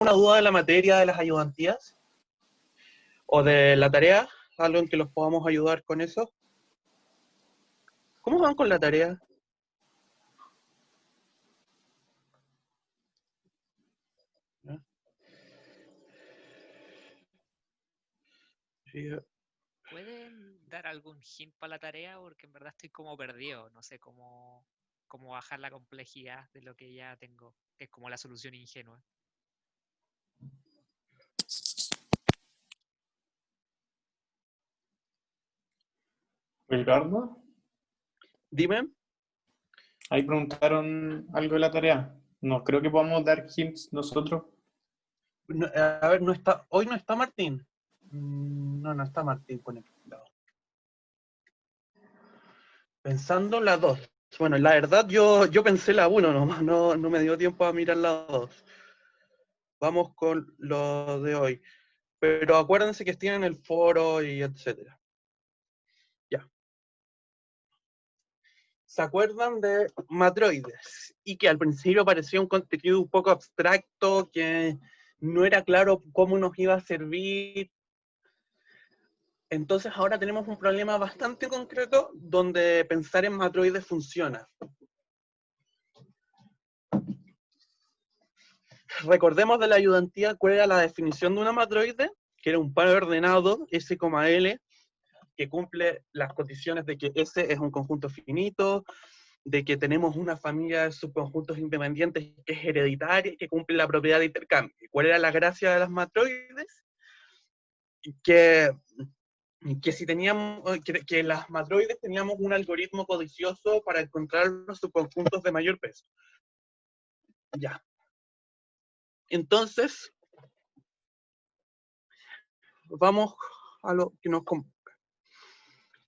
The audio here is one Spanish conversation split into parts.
alguna duda de la materia de las ayudantías? ¿O de la tarea? ¿Algo en que los podamos ayudar con eso? ¿Cómo van con la tarea? ¿Ya? Sí, ¿Pueden dar algún hint para la tarea? Porque en verdad estoy como perdido. No sé cómo bajar la complejidad de lo que ya tengo, que es como la solución ingenua. Ricardo, dime. ahí preguntaron algo de la tarea. No creo que podamos dar hints nosotros. A ver, no está, hoy no está Martín. No, no está Martín conectado. Pensando la 2. Bueno, la verdad yo pensé la 1 nomás, no me dio tiempo a mirar la 2. Vamos con lo de hoy. Pero acuérdense que tienen el foro y etcétera. Ya. ¿Se acuerdan de Matroides? Y que al principio parecía un contenido un poco abstracto, que no era claro cómo nos iba a servir. Entonces ahora tenemos un problema bastante concreto donde pensar en matroides funciona. Recordemos de la ayudantía cuál era la definición de una matroide, que era un par ordenado, S, L, que cumple las condiciones de que S es un conjunto finito, de que tenemos una familia de subconjuntos independientes que es hereditaria y que cumple la propiedad de intercambio. ¿Cuál era la gracia de las matroides? Que si teníamos, que las matroides teníamos un algoritmo codicioso para encontrar los subconjuntos de mayor peso. Ya. Entonces, vamos a lo que nos convoca.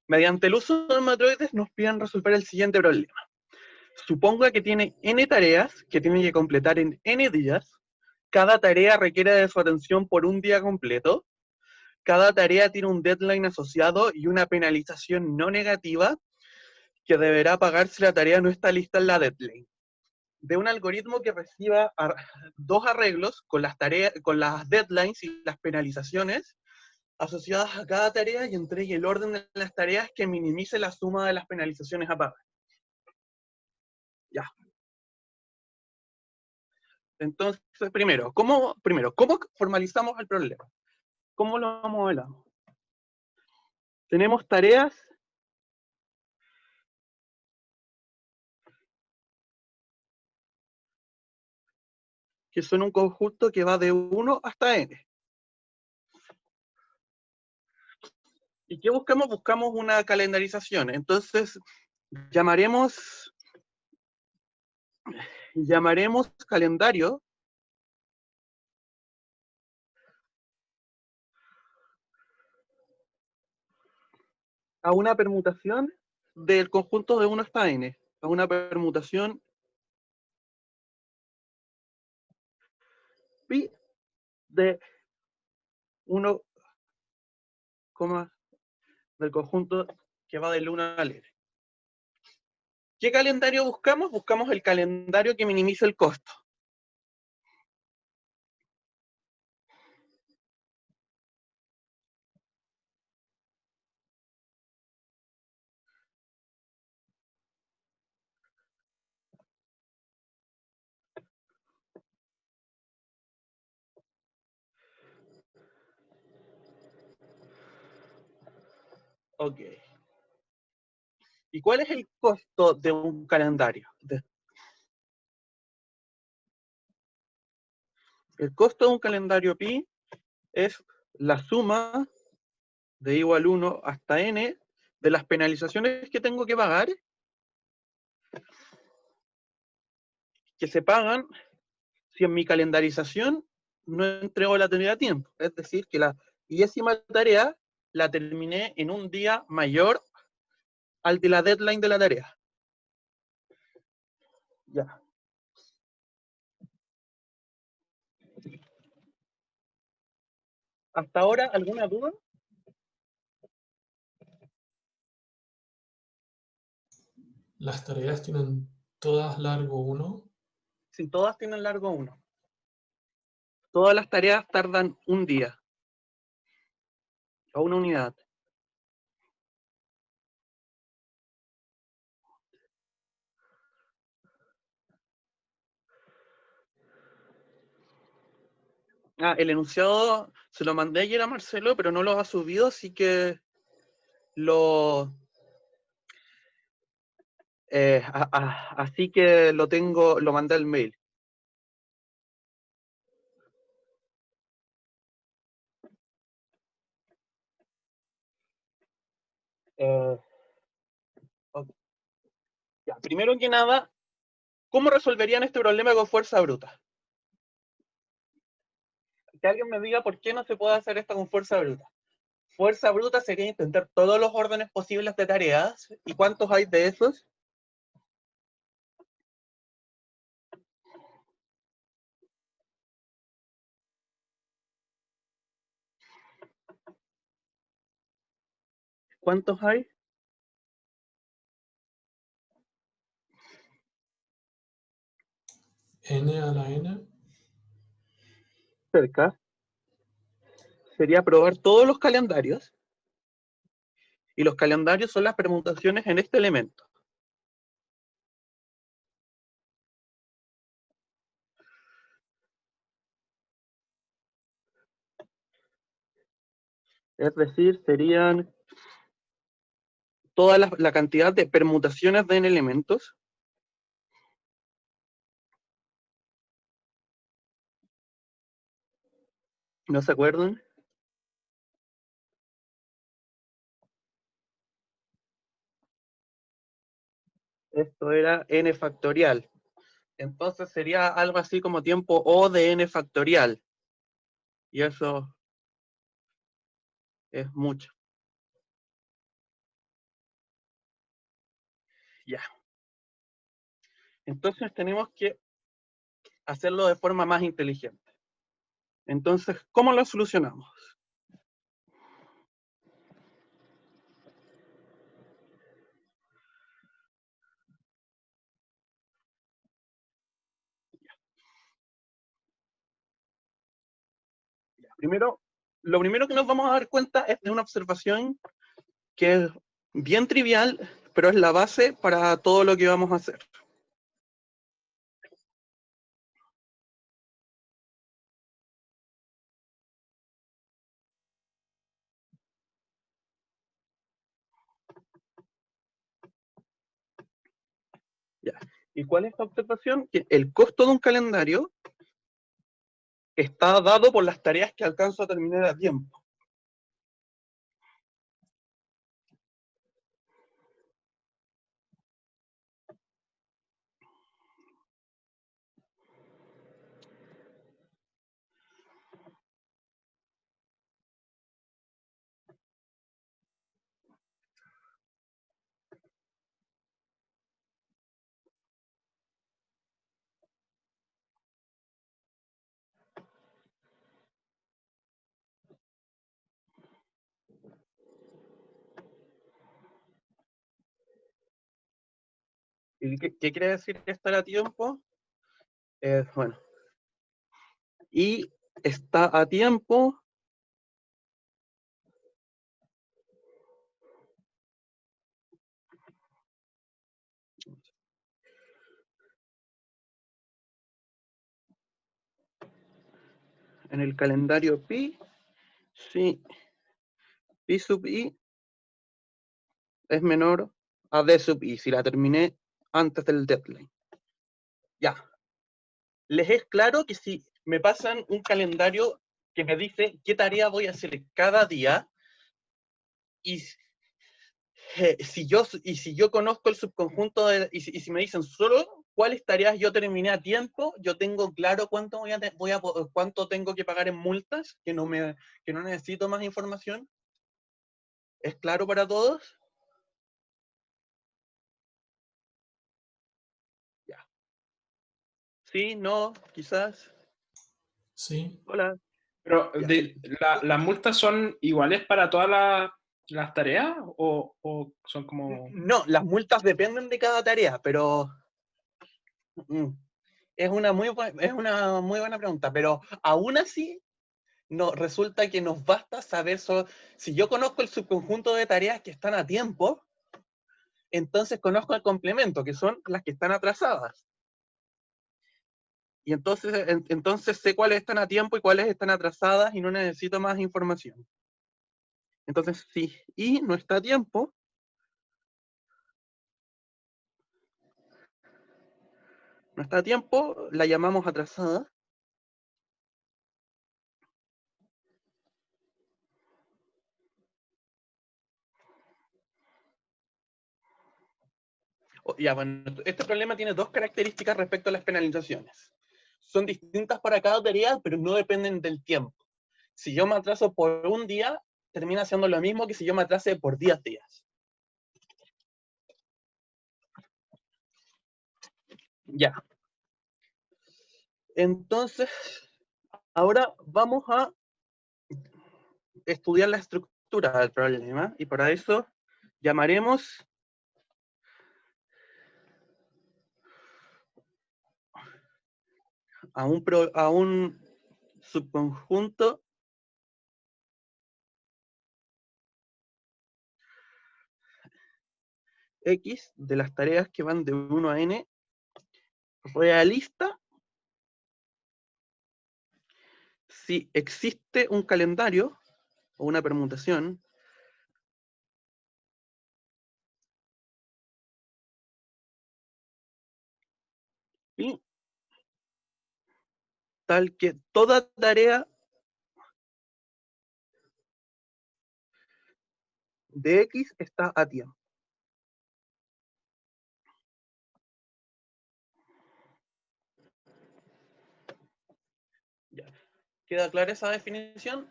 Mediante el uso de matroides nos piden resolver el siguiente problema. Suponga que tiene n tareas que tiene que completar en n días. Cada tarea requiere de su atención por un día completo. Cada tarea tiene un deadline asociado y una penalización no negativa que deberá pagar si la tarea no está lista en la deadline. De un algoritmo que reciba dos arreglos con las tareas, con las deadlines y las penalizaciones asociadas a cada tarea y entregue el orden de las tareas que minimice la suma de las penalizaciones a pagar. Ya. Entonces, primero, ¿cómo formalizamos el problema? ¿Cómo lo modelamos? Tenemos tareas que son un conjunto que va de 1 hasta n. ¿Y qué buscamos? Buscamos una calendarización. Entonces, llamaremos calendario a una permutación del conjunto de 1 hasta n, a una permutación pi de 1, del conjunto que va del 1 al n. ¿Qué calendario buscamos? Buscamos el calendario que minimice el costo. Ok. ¿Y cuál es el costo de un calendario? El costo de un calendario pi es la suma de igual 1 hasta n de las penalizaciones que tengo que pagar, que se pagan si en mi calendarización no entrego la tarea a tiempo. Es decir, que la 10ª tarea la terminé en un día mayor al de la deadline de la tarea. Ya. ¿Hasta ahora alguna duda? Las tareas tienen todas largo 1. Si todas tienen largo 1. Todas las tareas tardan un día o una unidad. Ah, el enunciado se lo mandé ayer a Marcelo, pero no lo ha subido, así que así que lo tengo, lo mandé al mail. Ok. Ya, primero que nada, ¿cómo resolverían este problema con fuerza bruta? Que alguien me diga por qué no se puede hacer esto con fuerza bruta. Fuerza bruta sería intentar todos los órdenes posibles de tareas. ¿Y cuántos hay de esos? ¿Cuántos hay? N a la N. Cerca. Sería probar todos los calendarios. Y los calendarios son las permutaciones en este elemento. Es decir, serían toda la cantidad de permutaciones de n elementos. ¿No se acuerdan? Esto era n factorial. Entonces sería algo así como tiempo O de n factorial. Y eso es mucho. Ya. Entonces tenemos que hacerlo de forma más inteligente. Entonces, ¿cómo lo solucionamos? Primero, lo primero que nos vamos a dar cuenta es de una observación que es bien trivial, pero es la base para todo lo que vamos a hacer. Ya. ¿Y cuál es la observación? Que el costo de un calendario está dado por las tareas que alcanzo a terminar a tiempo. ¿Y qué quiere decir estar a tiempo? Bueno, y está a tiempo en el calendario pi, si pi sub i es menor a d sub i, si la terminé antes del deadline. Ya. ¿Les es claro que si me pasan un calendario que me dice qué tarea voy a hacer cada día, y si yo conozco el subconjunto y si me dicen solo cuáles tareas yo terminé a tiempo, yo tengo claro cuánto cuánto tengo que pagar en multas, que no necesito más información? ¿Es claro para todos? Ya. ¿Sí? ¿No? ¿Quizás? Sí. Hola. Pero Ya. ¿las multas son iguales para todas las tareas o son como... No, las multas dependen de cada tarea, pero Es una muy buena pregunta, pero aún así no, resulta que nos basta saber si yo conozco el subconjunto de tareas que están a tiempo, entonces conozco el complemento, que son las que están atrasadas. Y entonces sé cuáles están a tiempo y cuáles están atrasadas y no necesito más información. Entonces, si I no está a tiempo, la llamamos atrasada. Ya, bueno, este problema tiene dos características respecto a las penalizaciones. Son distintas para cada tarea, pero no dependen del tiempo. Si yo me atraso por un día, termina siendo lo mismo que si yo me atrase por 10 días. Ya. Entonces, ahora vamos a estudiar la estructura del problema, y para eso llamaremos a un subconjunto X de las tareas que van de 1 a n realista si existe un calendario o una permutación y tal que toda tarea de X está a tiempo. Ya. ¿Queda clara esa definición?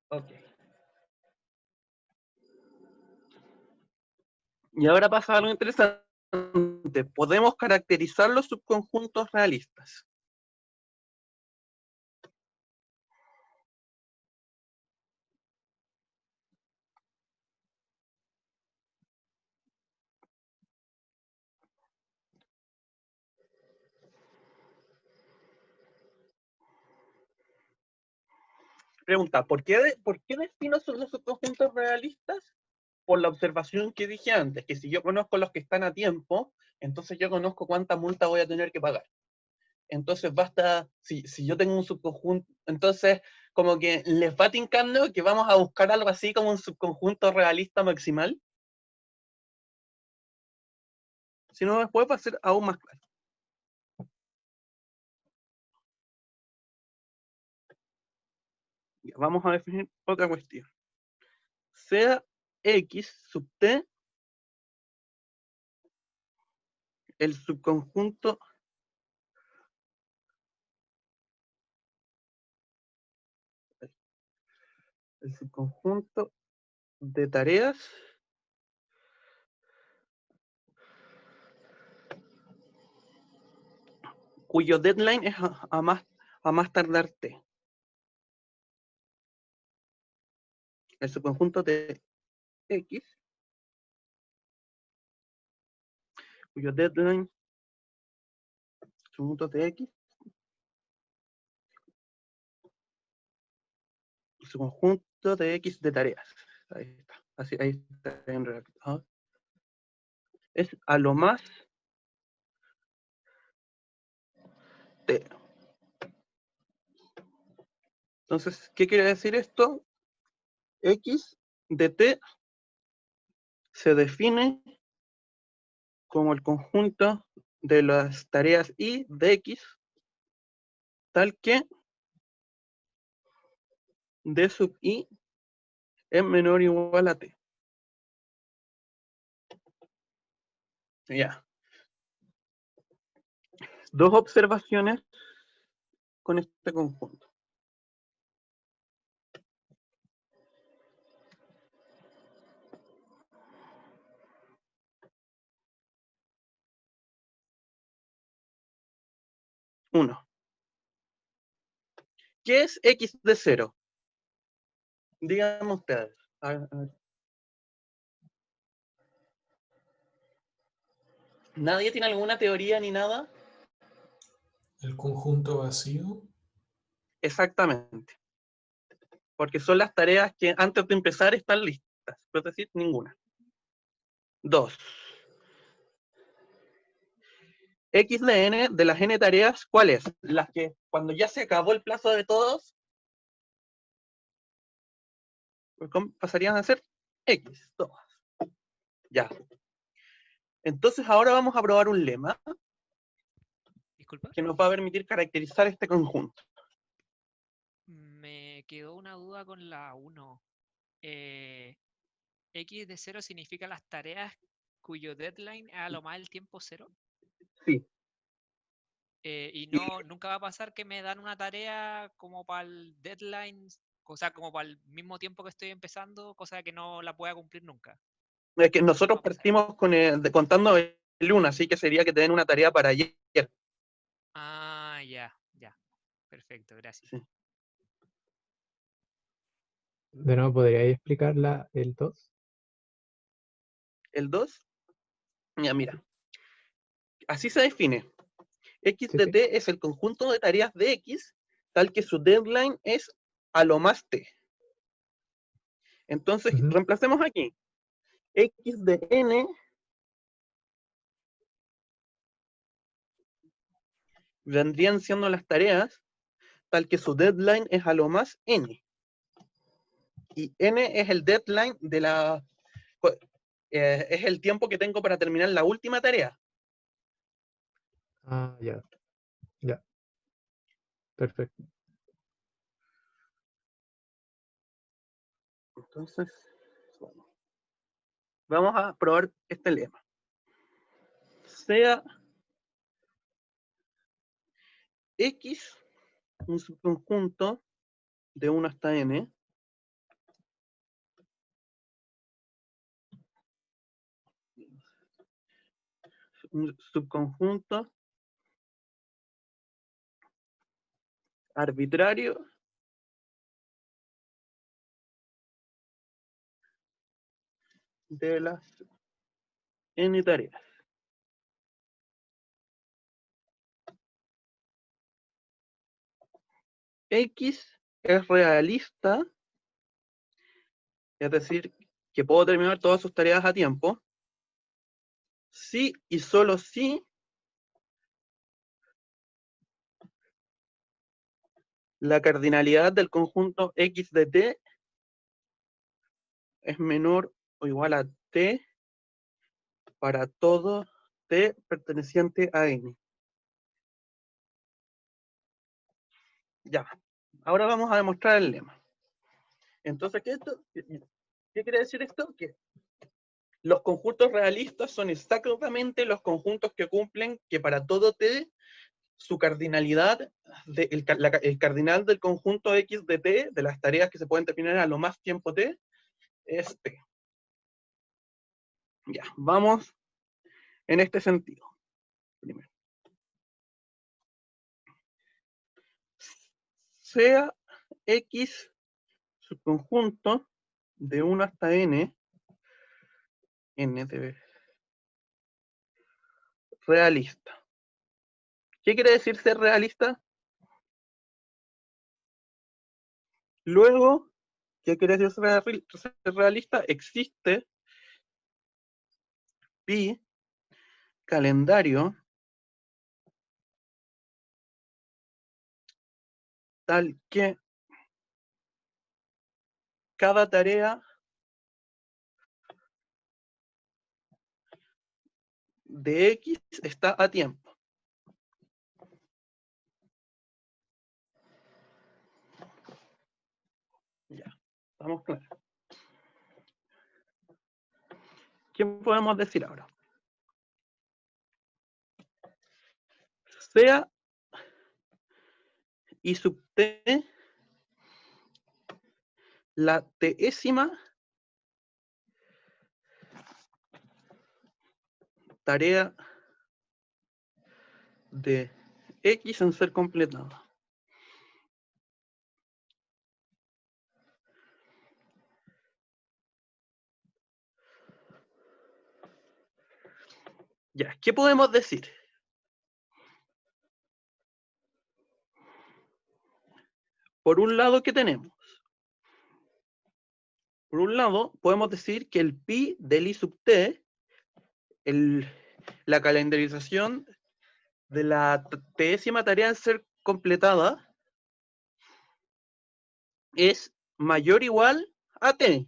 Ok. Y ahora pasa algo interesante. Podemos caracterizar los subconjuntos realistas. Pregunta, ¿por qué defino los subconjuntos realistas? Por la observación que dije antes, que si yo conozco los que están a tiempo, entonces yo conozco cuánta multa voy a tener que pagar. Entonces basta, si yo tengo un subconjunto, entonces como que les va tincando que vamos a buscar algo así como un subconjunto realista maximal. Si no, después va a ser aún más claro. Ya, vamos a definir otra cuestión. Sea X sub T el subconjunto de tareas cuyo deadline es a más tardar T. El subconjunto de X cuyo deadline subconjunto de X subconjunto de X de tareas. Ahí está. Ahí está en realidad. Es a lo más T. Entonces, ¿qué quiere decir esto? X de T se define como el conjunto de las tareas I de X tal que D sub I es menor o igual a T. Ya. Dos observaciones con este conjunto. Uno. ¿Qué es X de 0? Díganme ustedes. A ver. ¿Nadie tiene alguna teoría ni nada? el conjunto vacío. Exactamente. Porque son las tareas que antes de empezar están listas, es decir, ninguna. 2. X de n de las n tareas, ¿cuáles? Las que cuando ya se acabó el plazo de todos, pasarían a ser X, todas. Ya. Entonces ahora vamos a probar un lema Disculpa. que nos va a permitir caracterizar este conjunto. Me quedó una duda con la 1. X de 0 significa las tareas cuyo deadline es a lo más el tiempo 0. Sí. Y no, nunca va a pasar que me dan una tarea como para el deadline, o sea, como para el mismo tiempo que estoy empezando, cosa que no la pueda cumplir nunca. Es que No nosotros va a pasar. partimos contando el 1, así que sería que te den una tarea para ayer. Ah, ya. Perfecto, gracias. Sí. De nuevo, ¿podríais explicar el 2? El 2, ya mira, así se define. X Sí, de sí. t es el conjunto de tareas de X, tal que su deadline es a lo más t. Entonces, Ujú. reemplacemos aquí. X de n vendrían siendo las tareas, tal que su deadline es a lo más n. Y n es el deadline de la... es el tiempo que tengo para terminar la última tarea. Ah, ya. Ya. Perfecto. Entonces, bueno, vamos a probar este lema. Sea X un subconjunto de 1 hasta n, un subconjunto arbitrario de las n tareas. X es realista, es decir, que puedo terminar todas sus tareas a tiempo, si y solo si la cardinalidad del conjunto X de t es menor o igual a t para todo t perteneciente a n. Ya, ahora vamos a demostrar el lema. Entonces, ¿qué quiere decir esto? Que los conjuntos realistas son exactamente los conjuntos que cumplen que para todo t su cardinalidad, el cardinal del conjunto X de t, de las tareas que se pueden terminar a lo más tiempo t, es t. Ya, vamos en este sentido. Primero. Sea X subconjunto de 1 hasta n, n de realista. ¿Qué quiere decir ser realista? Luego, ¿qué quiere decir ser realista? Existe pi calendario tal que cada tarea de X está a tiempo. Ya, estamos claros. ¿Qué podemos decir ahora? Sea y sub t la tésima tarea de X en ser completada. Ya, ¿qué podemos decir? por un lado, ¿qué tenemos? Por un lado, podemos decir que el pi del i sub t, la calendarización de la décima tarea en ser completada, es mayor o igual a t.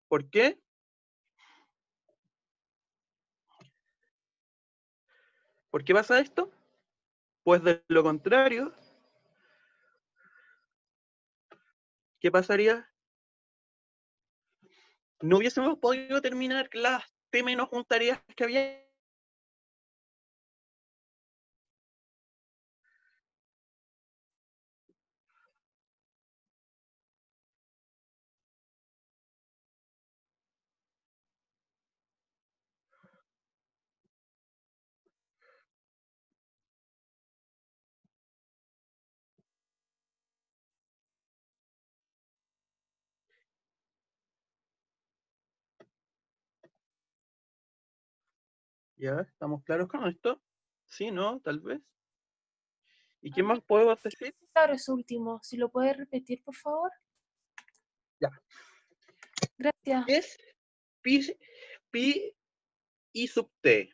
¿Por qué? ¿Por qué pasa esto? Pues de lo contrario, ¿qué pasaría? No hubiésemos podido terminar las t-1 tareas que había. ¿Ya? ¿Estamos claros con esto? Sí, ¿no? Tal vez. ¿Y qué más puedo decir? Claro, eso último. Si lo puedes repetir, por favor. Ya. Gracias. Es pi i sub t.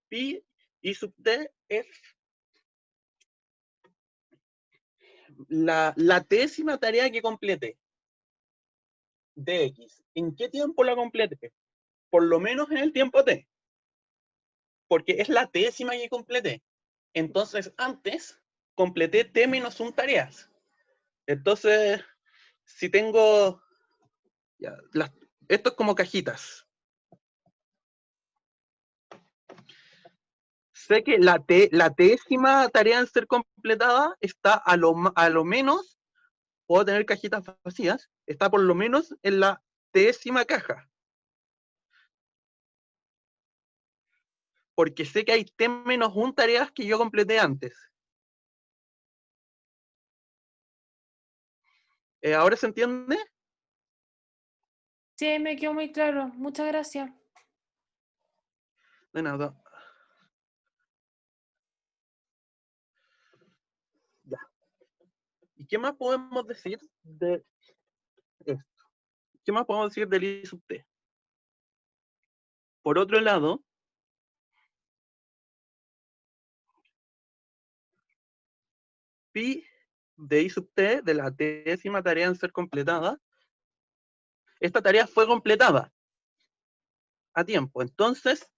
Pi i sub t es la décima tarea que complete de X. ¿En qué tiempo la complete? Por lo menos en el tiempo t. Porque es la décima que completé. Entonces, antes completé t-1 tareas. Entonces, si tengo... Ya, esto es como cajitas. Sé que la décima tarea en ser completada está a lo menos, puedo tener cajitas vacías, está por lo menos en la décima caja. Porque sé que hay t-1 tareas que yo completé antes. ¿Ahora se entiende? Sí, me quedó muy claro. Muchas gracias. De nada. Ya. ¿Y qué más podemos decir de esto? ¿Qué más podemos decir del I sub t? Por otro lado, pi de I sub t, de la décima tarea en ser completada, esta tarea fue completada a tiempo. Entonces,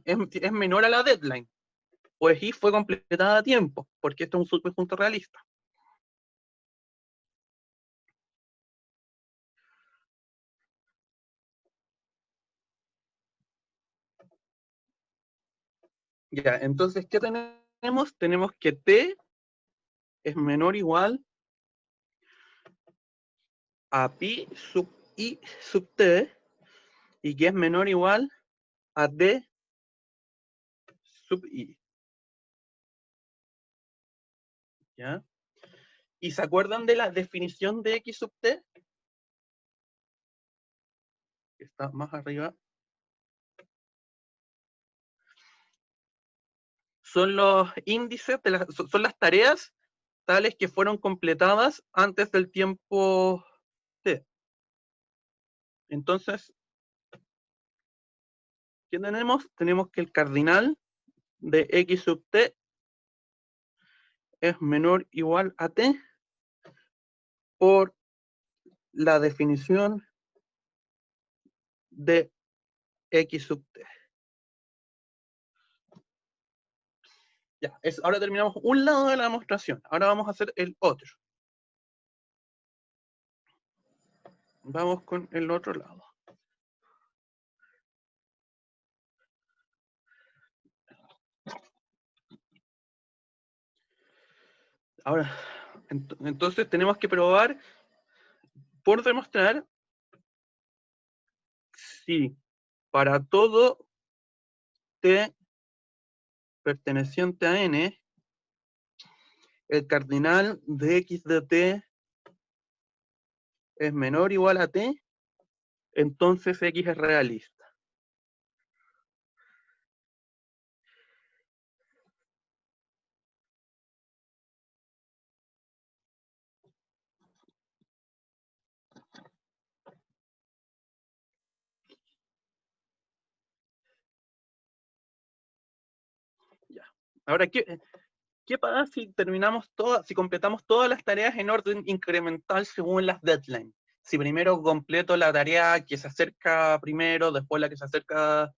es menor a la deadline. Pues I fue completada a tiempo, porque esto es un subconjunto realista. Ya, entonces, ¿qué tenemos? Tenemos que t es menor o igual a pi sub I sub t, y que es menor o igual a d sub I. ¿Ya? ¿Y se acuerdan de la definición de X sub t? Que está más arriba. Son los índices, son las tareas tales que fueron completadas antes del tiempo t. Entonces, ¿qué tenemos? Tenemos que el cardinal de X sub t es menor o igual a t por la definición de X sub t. Ya, ahora terminamos un lado de la demostración. Ahora vamos a hacer el otro. Vamos con el otro lado. Ahora, entonces tenemos que probar por demostrar si para todo t perteneciente a n, el cardinal de x de t es menor o igual a t, entonces x es realista. Ahora, ¿qué pasa si si completamos todas las tareas en orden incremental según las deadlines? Si primero completo la tarea que se acerca primero, después la que se acerca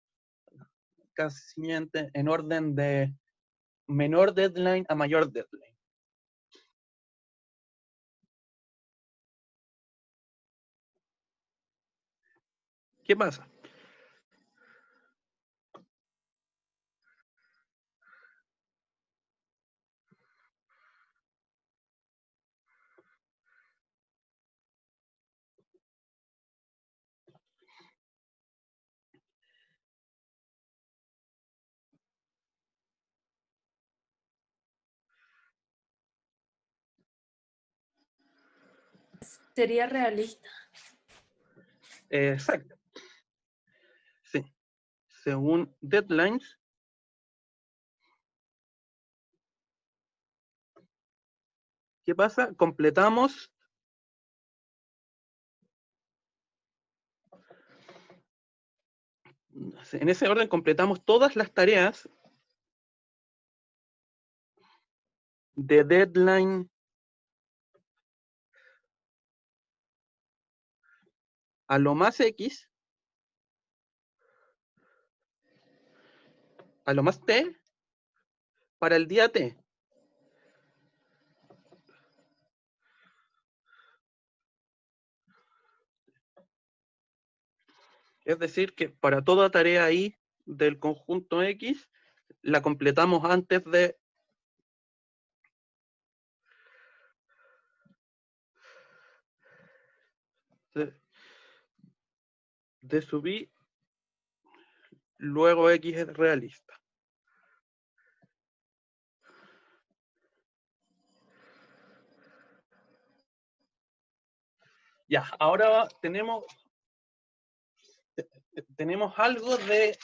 casi siguiente, en orden de menor deadline a mayor deadline. ¿Qué pasa? Sería realista. Exacto. Sí. Según deadlines, ¿qué pasa? Completamos en ese orden completamos todas las tareas de deadline a lo más X, a lo más T, para el día T. Es decir, que para toda tarea I del conjunto X, la completamos antes de subir, luego X es realista. Ya, ahora tenemos algo de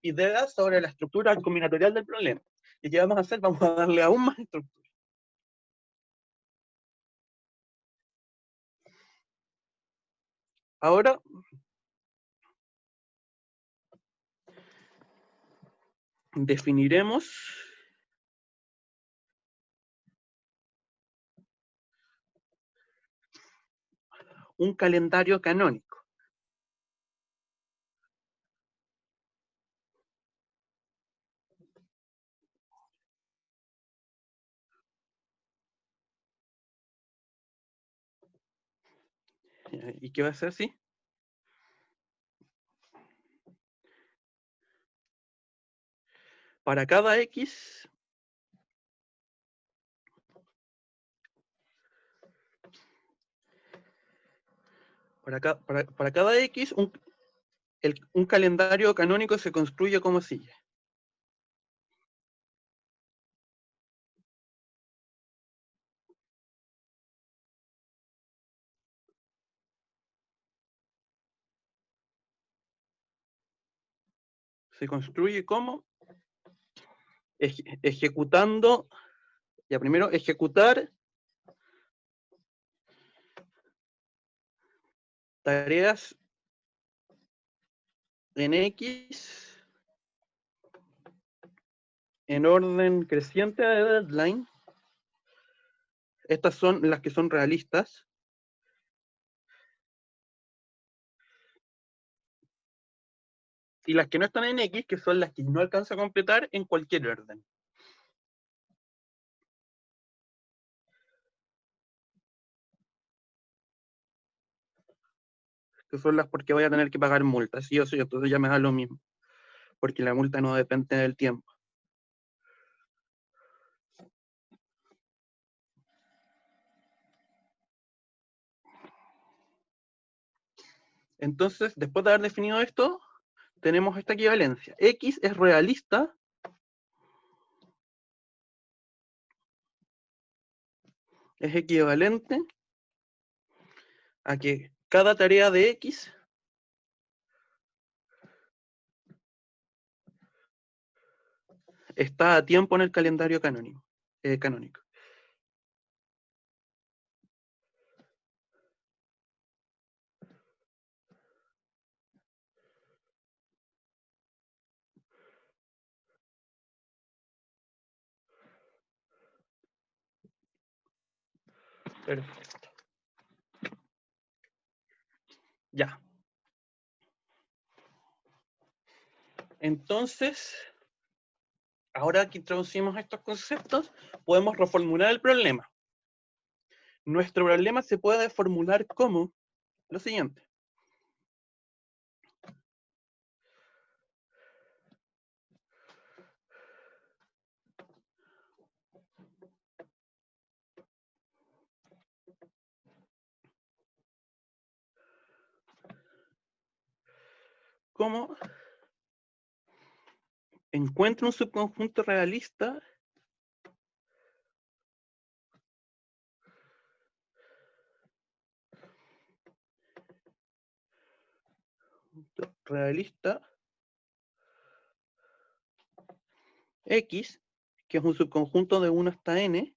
ideas sobre la estructura combinatorial del problema. ¿Y qué vamos a hacer? Vamos a darle aún más estructura. Ahora definiremos un calendario canónico. ¿Y qué va a ser así? Para cada X, para cada X, un calendario canónico se construye como sigue. Se construye como ejecutando, ya primero ejecutar tareas en X en orden creciente de deadline. Estas son las que son realistas. Y las que no están en X, que son las que no alcanza a completar en cualquier orden. Que son las porque voy a tener que pagar multas, sí o sí, entonces ya me da lo mismo. Porque la multa no depende del tiempo. Entonces, después de haber definido esto, tenemos esta equivalencia. X es realista es equivalente a que cada tarea de X está a tiempo en el calendario canónico. Perfecto. Ya. Entonces, ahora que introducimos estos conceptos, podemos reformular el problema. Nuestro problema se puede formular como lo siguiente. ¿Cómo encuentro un subconjunto realista X, que es un subconjunto de 1 hasta n,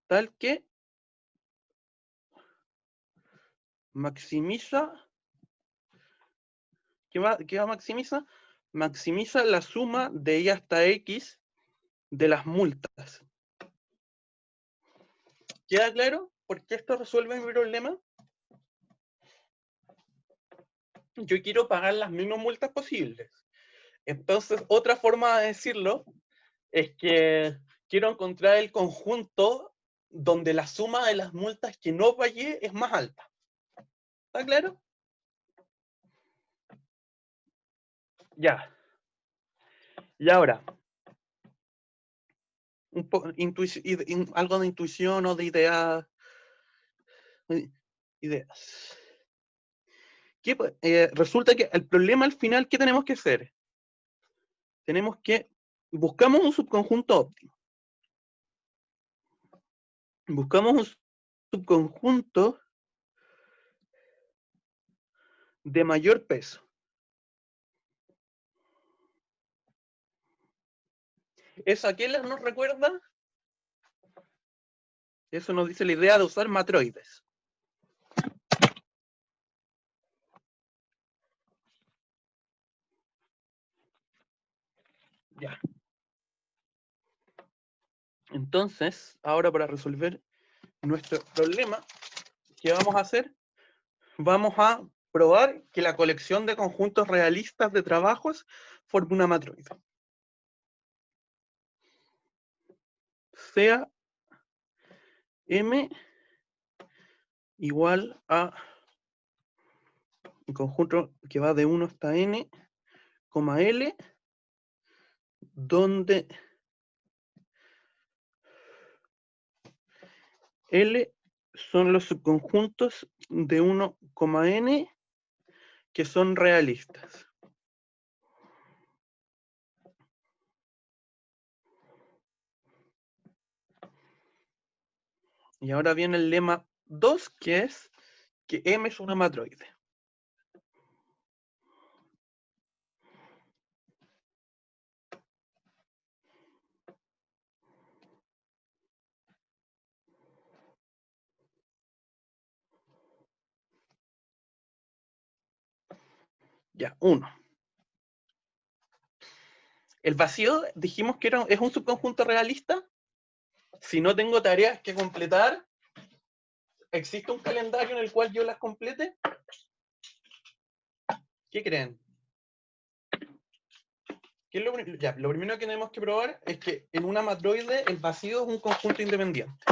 tal que maximiza, ¿qué va a maximizar? Maximiza la suma de y hasta x de las multas. ¿Queda claro por qué esto resuelve mi problema? Yo quiero pagar las menos multas posibles. Entonces, otra forma de decirlo es que quiero encontrar el conjunto donde la suma de las multas que no pagué es más alta. ¿Está claro? Ya. Y ahora, algo de intuición o de ideas. Resulta que el problema al final, ¿qué tenemos que hacer? Tenemos que buscamos un subconjunto óptimo. Buscamos un subconjunto de mayor peso. ¿Eso a qué nos recuerda? Eso nos dice la idea de usar matroides. Ya. Entonces, ahora para resolver nuestro problema, ¿qué vamos a hacer? Vamos a probar que la colección de conjuntos realistas de trabajos forma una matroide. Sea M igual a un conjunto que va de 1 hasta n, L, donde L son los subconjuntos de 1, n que son realistas. Y ahora viene el lema 2, que es que M es una matroide. Ya, 1. El vacío dijimos que es un subconjunto realista. Si no tengo tareas que completar, ¿existe un calendario en el cual yo las complete? ¿Qué creen? Lo primero que tenemos que probar es que en una matroide el vacío es un conjunto independiente.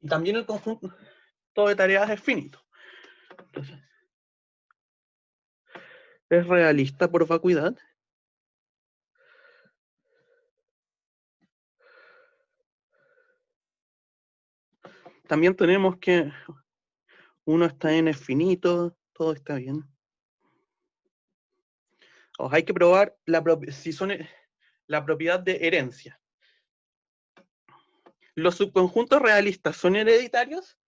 Y también el conjunto de tareas es finito. Entonces, es realista por vacuidad. También tenemos que 1 hasta n es finito, todo está bien. Hay que probar si son la propiedad de herencia. ¿Los subconjuntos realistas son hereditarios?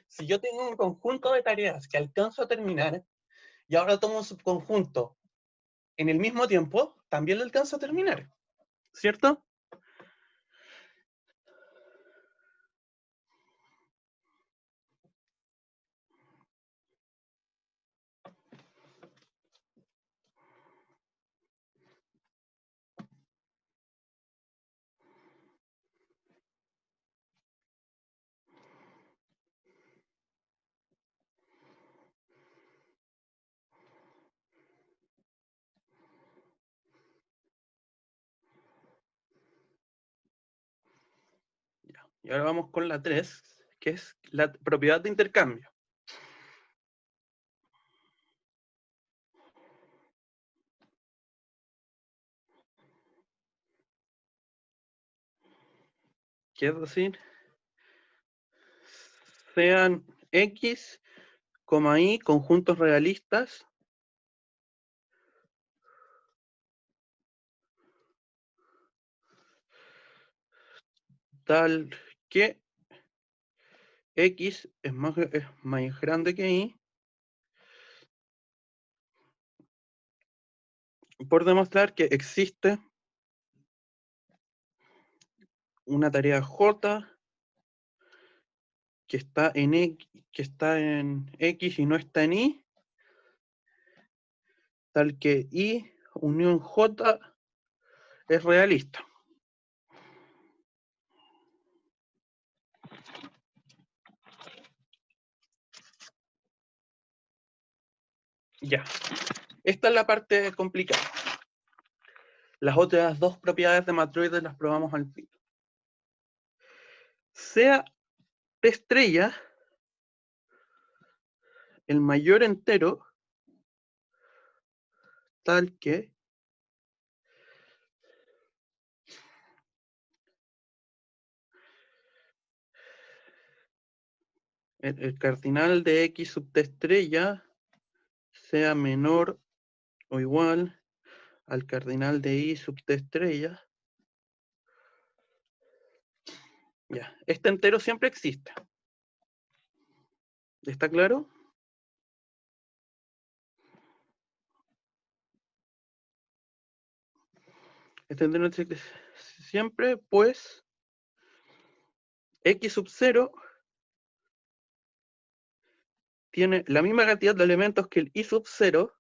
Si yo tengo un conjunto de tareas que alcanzo a terminar y ahora tomo un subconjunto en el mismo tiempo, también lo alcanzo a terminar, ¿cierto? Y ahora vamos con la 3, que es la propiedad de intercambio. Que es decir, sean X, Y conjuntos realistas tal que X es más grande que Y, por demostrar que existe una tarea J que está en X y no está en Y, tal que Y unión J es realista. Ya. Esta es la parte complicada. Las otras dos propiedades de matroides las probamos al fin. Sea T estrella el mayor entero tal que el cardinal de X sub T estrella sea menor o igual al cardinal de Y sub T estrella. Ya, este entero siempre existe. ¿Está claro? Este entero existe siempre, pues X sub 0 tiene la misma cantidad de elementos que el Y sub 0,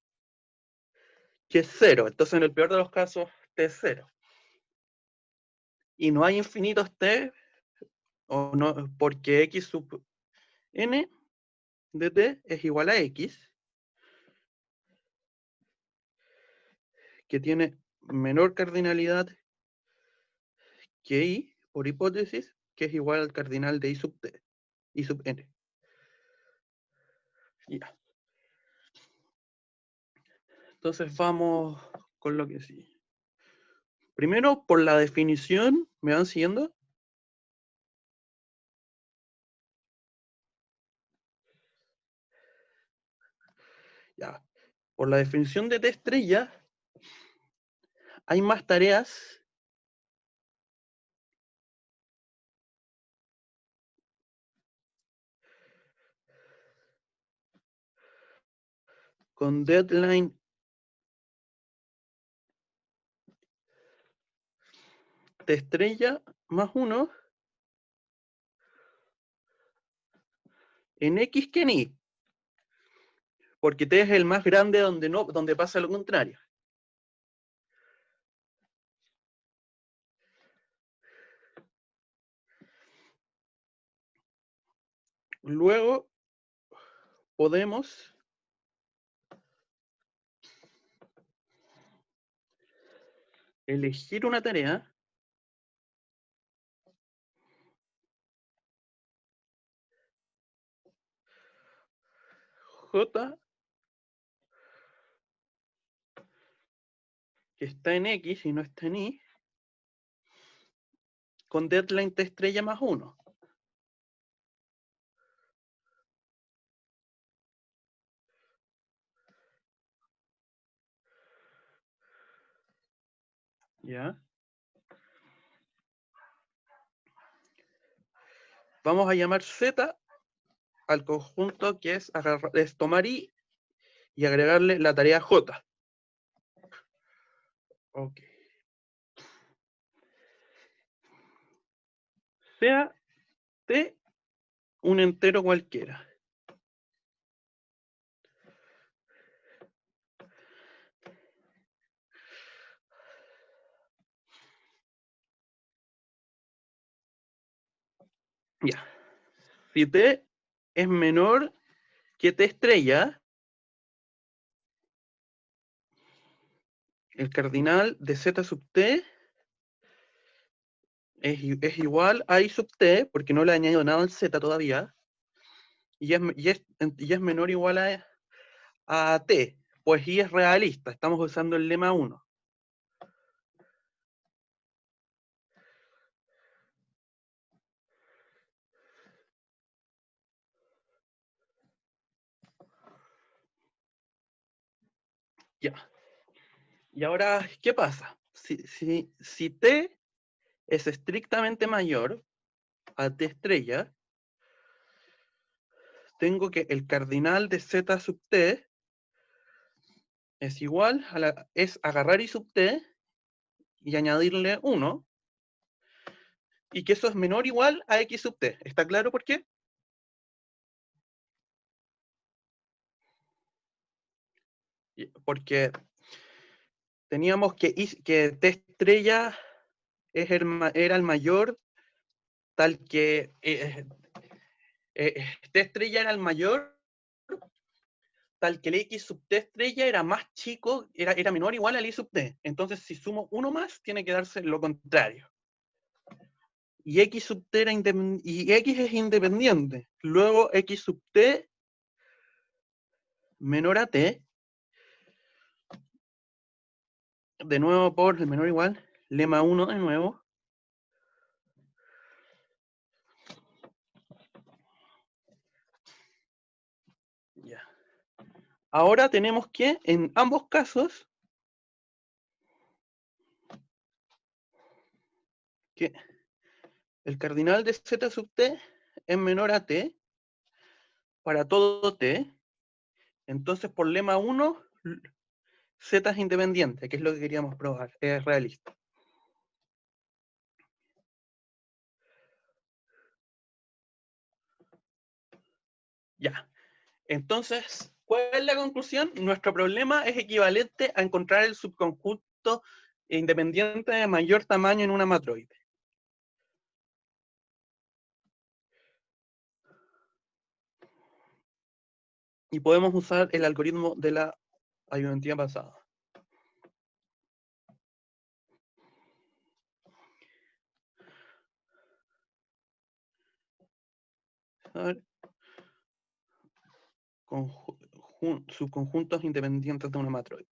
que es 0. Entonces, en el peor de los casos, T es 0. Y no hay infinitos T, o no, porque X sub N de T es igual a X, que tiene menor cardinalidad que Y, por hipótesis, que es igual al cardinal de Y sub T, Y sub N. Ya. Entonces vamos con lo que sigue. Primero, por la definición, ¿me van siguiendo? Ya. Por la definición de T estrella, hay más tareas con deadline T estrella más 1 en X que en Y. Porque T es el más grande donde pasa lo contrario. Luego podemos elegir una tarea J que está en X y no está en Y con deadline T estrella más 1. ¿Ya? Vamos a llamar Z al conjunto que es tomar Y y agregarle la tarea J. Ok. Sea T un entero cualquiera. Ya. Si T es menor que T estrella, el cardinal de Z sub T es igual a I sub t, porque no le añado nada al z todavía, y es menor o igual a t, pues I es realista, estamos usando el lema 1. Ya. Y ahora, ¿qué pasa? Si t es estrictamente mayor a t estrella, tengo que el cardinal de z sub t es igual es agarrar I sub t y añadirle 1, y que eso es menor o igual a x sub t. ¿Está claro por qué? Porque teníamos que t estrella era el mayor, tal que t estrella era el mayor, tal que el x sub t estrella era más chico, era menor o igual al I sub t. Entonces, si sumo uno más, tiene que darse lo contrario. Y x sub t y x es independiente. Luego, x sub t menor a t, de nuevo por el menor o igual, lema 1 de nuevo. Ya. Ahora tenemos que, en ambos casos, que el cardinal de z sub t es menor a t para todo t. Entonces, por lema 1, z es independiente, que es lo que queríamos probar, es realista. Ya. Entonces, ¿cuál es la conclusión? Nuestro problema es equivalente a encontrar el subconjunto independiente de mayor tamaño en una matroide. Y podemos usar el algoritmo de la ayudantía pasada. A ver. Subconjuntos independientes de una matroide.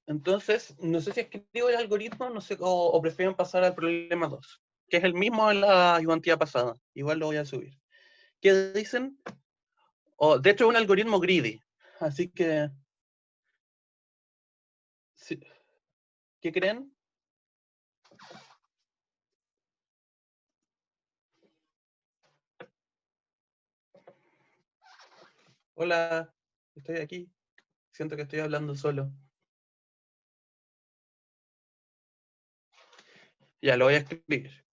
Entonces, no sé si escribo el algoritmo, no sé, o prefieren pasar al problema 2, que es el mismo de la ayudantía pasada. Igual lo voy a subir. ¿Qué dicen? De hecho, es un algoritmo greedy. Así que, sí. ¿Qué creen? Hola, estoy aquí. Siento que estoy hablando solo. Ya, lo voy a escribir.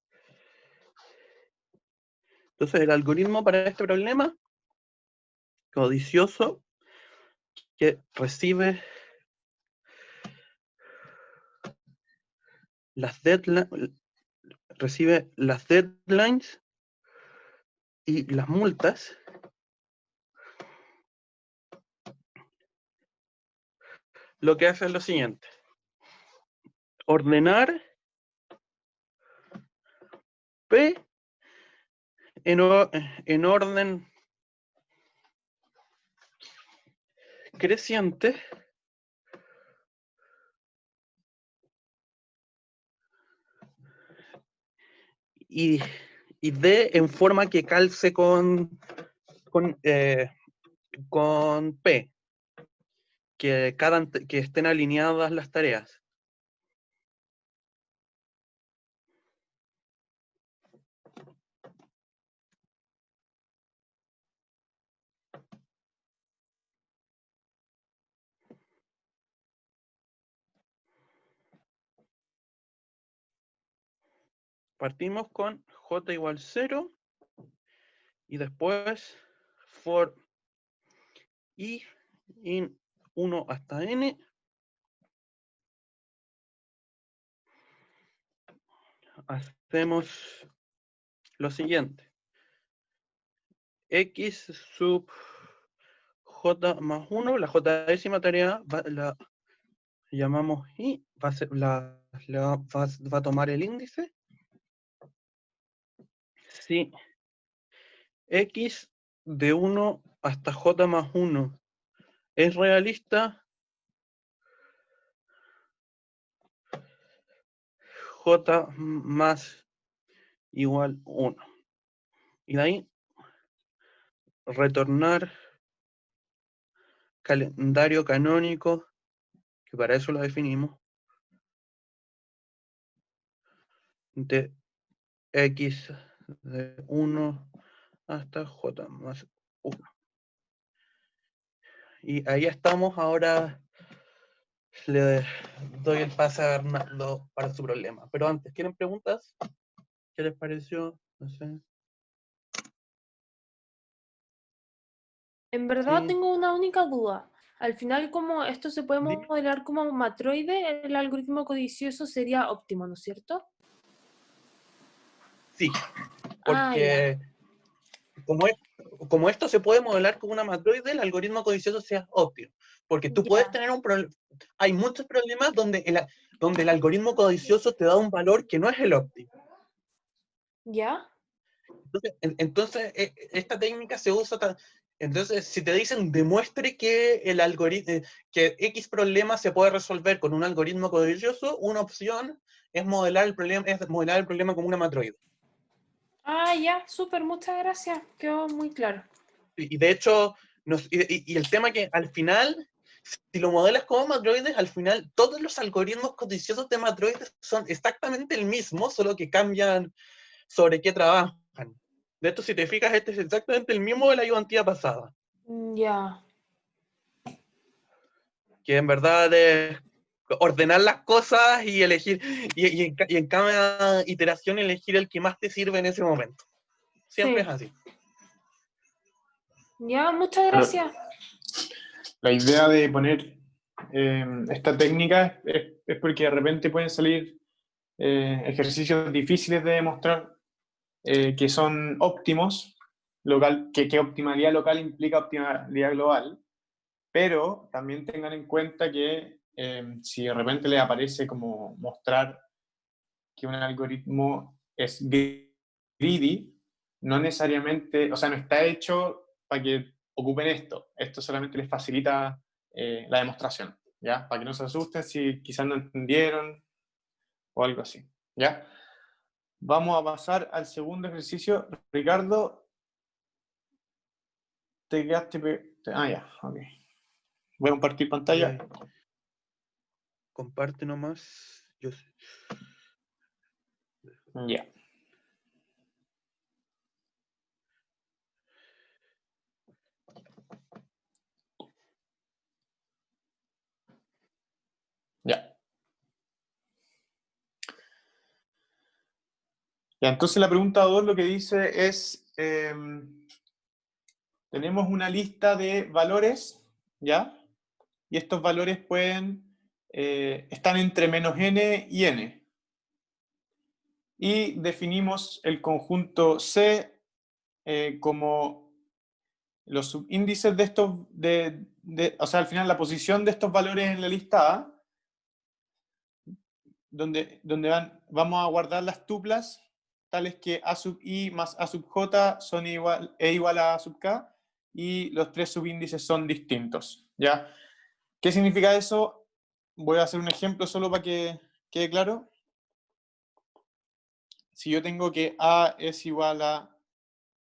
Entonces, el algoritmo para este problema, codicioso, que recibe las deadlines y las multas, lo que hace es lo siguiente: ordenar P en orden creciente y D en forma que calce con P, que estén alineadas las tareas. Partimos con J igual 0 y después for I in 1 hasta N. Hacemos lo siguiente. X sub J más 1, la J décima tarea la llamamos I, va a tomar el índice. Si X de 1 hasta J más 1 es realista, J más igual 1. Y de ahí retornar calendario canónico, que para eso lo definimos, de X de 1 hasta J más 1. Y ahí estamos, ahora le doy el pase a Bernardo para su problema. Pero antes, ¿tienen preguntas? ¿Qué les pareció? No sé. En verdad Sí. tengo una única duda. Al final, como esto se puede Dime. modelar como matroide, el algoritmo codicioso sería óptimo, ¿no es cierto? Sí, Ah, ya. porque como esto se puede modelar como una matroide, el algoritmo codicioso sea óptimo. Porque tú puedes Ya. tener un problema. Hay muchos problemas donde el algoritmo codicioso te da un valor que no es el óptimo. ¿Ya? Entonces, esta técnica se usa. Entonces, si te dicen demuestre que el algoritmo, que X problema se puede resolver con un algoritmo codicioso, una opción es modelar el problema como una matroide. Ah, ya, súper, muchas gracias. Quedó muy claro. Y de hecho, y el tema que al final, si lo modelas como matroides, al final todos los algoritmos codiciosos de matroides son exactamente el mismo, solo que cambian sobre qué trabajan. De hecho, si te fijas, este es exactamente el mismo de la ayudantía pasada. Ya. Que en verdad es ordenar las cosas y elegir, y en cada iteración elegir el que más te sirve en ese momento. Siempre Sí. es así. Ya, muchas Pero gracias. la idea de poner esta técnica es porque de repente pueden salir ejercicios difíciles de demostrar que son óptimos, que optimalidad local implica optimalidad global, pero también tengan en cuenta que si de repente les aparece como mostrar que un algoritmo es greedy, no necesariamente, o sea, no está hecho para que ocupen esto solamente les facilita la demostración, ¿ya? Para que no se asusten si quizás no entendieron o algo así, ¿ya? Vamos a pasar al segundo ejercicio. Ricardo, te quedaste... Ah, ya, ok. Voy a compartir pantalla. Comparte nomás. Yo sé. Ya. Ya. Ya, entonces la pregunta 2 lo que dice es, tenemos una lista de valores, ¿ya? Y estos valores están entre -n y n. Y definimos el conjunto C como los subíndices de estos, o sea, al final la posición de estos valores en la lista A, donde vamos a guardar las tuplas, tales que A sub I más A sub J son igual a A sub K, y los tres subíndices son distintos, ¿ya? ¿Qué significa eso? Voy a hacer un ejemplo solo para que quede claro. Si yo tengo que A es igual a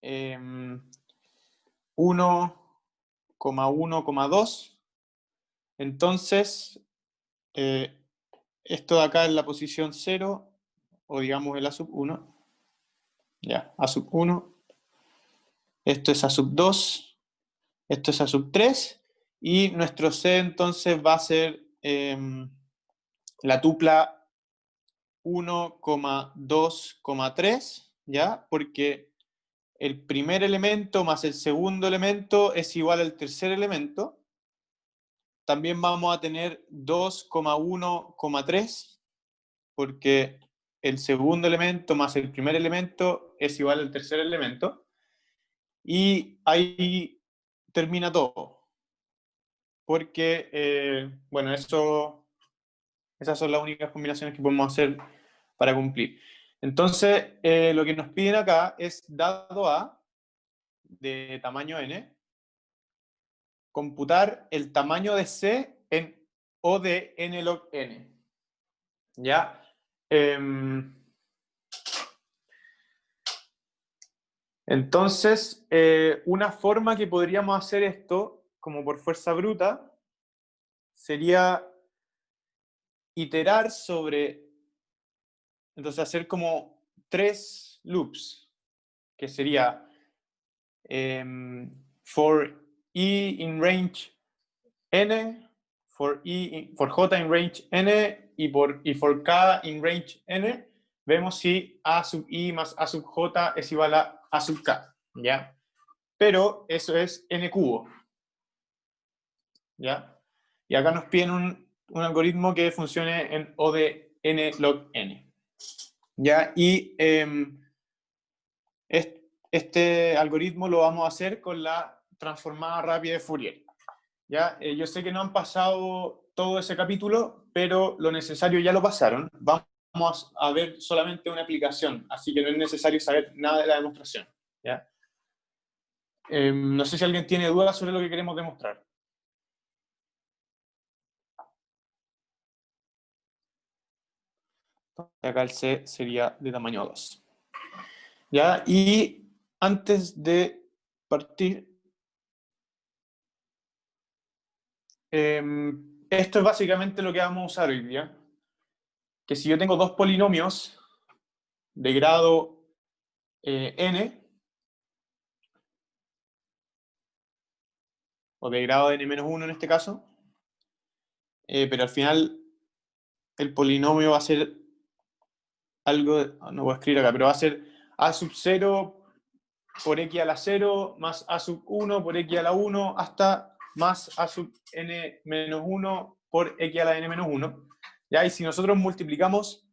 1,1,2, entonces esto de acá es la posición 0, o digamos el A sub 1. Ya, A sub 1. Esto es A sub 2. Esto es A sub 3. Y nuestro C entonces va a ser la tupla 1,2,3, ¿ya? Porque el primer elemento más el segundo elemento es igual al tercer elemento. También vamos a tener 2,1,3, porque el segundo elemento más el primer elemento es igual al tercer elemento. y ahí termina todo. Porque, bueno, esas son las únicas combinaciones que podemos hacer para cumplir. Entonces, lo que nos piden acá es dado A de tamaño n, computar el tamaño de C en O de n log n. ¿Ya? Entonces, una forma que podríamos hacer esto, como por fuerza bruta, sería iterar sobre, entonces hacer como 3 loops, que sería for i in range n, for j in range n y for k in range n, vemos si a sub i más a sub j es igual a sub k, ¿ya? Pero eso es n cubo, ¿ya? Y acá nos piden un algoritmo que funcione en O de n log n, ¿ya? Y este algoritmo lo vamos a hacer con la transformada rápida de Fourier, ¿ya? Yo sé que no han pasado todo ese capítulo, pero lo necesario ya lo pasaron. Vamos a ver solamente una aplicación, así que no es necesario saber nada de la demostración, ¿ya? No sé si alguien tiene dudas sobre lo que queremos demostrar. Acá el C sería de tamaño 2. ¿Ya? Y antes de partir, esto es básicamente lo que vamos a usar hoy día. Que si yo tengo dos polinomios de grado n, o de grado n-1 en este caso, pero al final el polinomio va a ser algo, no voy a escribir acá, pero va a ser a sub 0 por x a la 0 más a sub 1 por x a la 1 hasta más a sub n-1 por x a la n-1. ¿Ya? Y si nosotros multiplicamos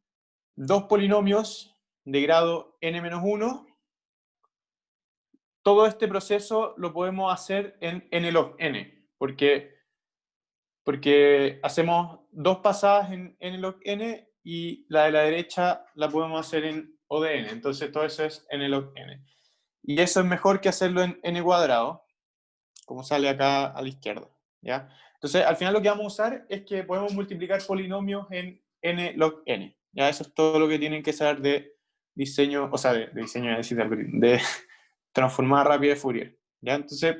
dos polinomios de grado n-1, todo este proceso lo podemos hacer en n log n, porque hacemos dos pasadas en n log n y la de la derecha la podemos hacer en O de n, entonces todo eso es n log n. Y eso es mejor que hacerlo en n cuadrado, como sale acá a la izquierda, ¿ya? Entonces, al final lo que vamos a usar es que podemos multiplicar polinomios en n log n, ¿ya? Eso es todo lo que tienen que saber de diseño, o sea, de diseño, de transformada rápida de Fourier, ¿ya? Entonces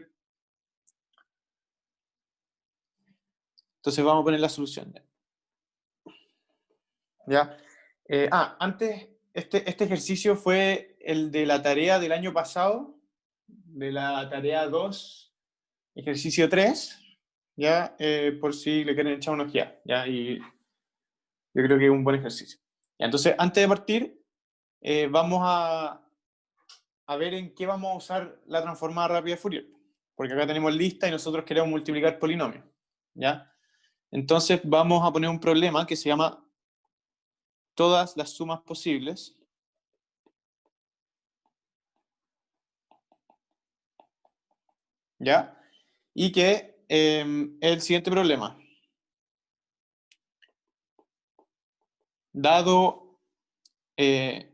vamos a poner la solución, ¿ya? Antes, este ejercicio fue el de la tarea del año pasado, de la tarea 2, ejercicio 3, ¿ya? Por si le quieren echar una ojeada, ¿ya? Y yo creo que es un buen ejercicio. ¿Ya? Entonces, antes de partir, vamos a ver en qué vamos a usar la transformada rápida de Fourier. Porque acá tenemos lista y nosotros queremos multiplicar polinomios, ¿ya? Entonces, vamos a poner un problema que se llama todas las sumas posibles ¿ya? Y que el siguiente problema. Dado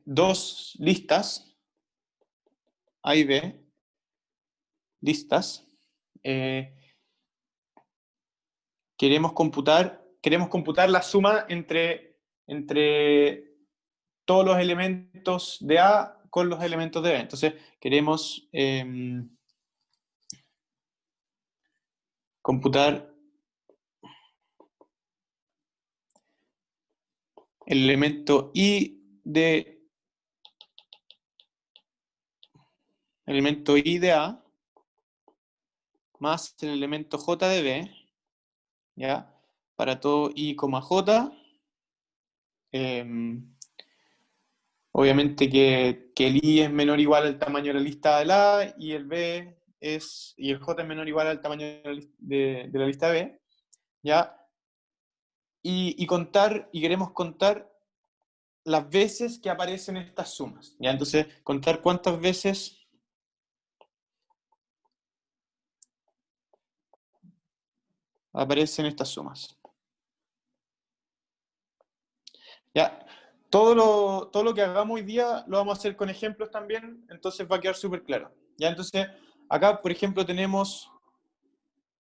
dos listas, A y B, listas, queremos computar la suma entre todos los elementos de A con los elementos de B. Entonces, queremos computar el elemento I de A más el elemento J de B, ¿ya? Para todo I, J. Obviamente que el I es menor o igual al tamaño de la lista de A y el B y el J es menor o igual al tamaño de la lista B, ¿ya? Y queremos contar las veces que aparecen estas sumas, ¿ya? Entonces, contar cuántas veces aparecen estas sumas. Ya, todo lo que hagamos hoy día lo vamos a hacer con ejemplos también, entonces va a quedar súper claro. Ya, entonces, acá, por ejemplo, tenemos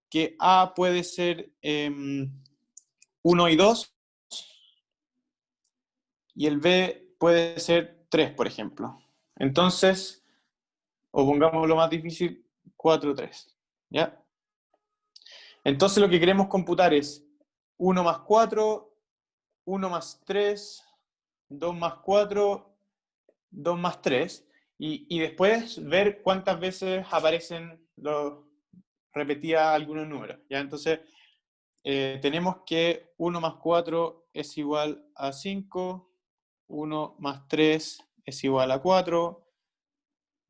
que A puede ser 1 y 2, y el B puede ser 3, por ejemplo. Entonces, o pongámoslo más difícil, 4, 3. ¿Ya? Entonces lo que queremos computar es 1 más 4, 1 más 3, 2 más 4, 2 más 3, y después ver cuántas veces aparecen repetidas algunos números. ¿Ya? Entonces, tenemos que 1 más 4 es igual a 5, 1 más 3 es igual a 4,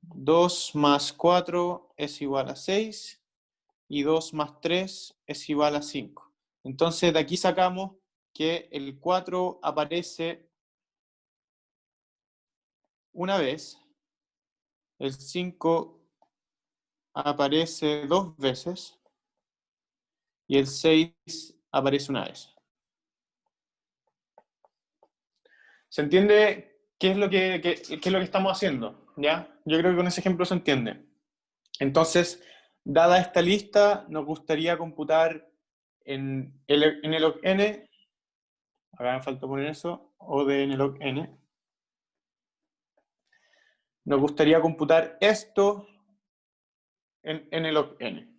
2 más 4 es igual a 6, y 2 más 3 es igual a 5. Entonces, de aquí sacamos que el 4 aparece una vez, el 5 aparece 2 veces, y el 6 aparece una vez. ¿Se entiende qué es lo que estamos haciendo? ¿Ya? Yo creo que con ese ejemplo se entiende. Entonces, dada esta lista, nos gustaría computar en el log n, acá me falta poner eso, o de n log n, nos gustaría computar esto en n log n.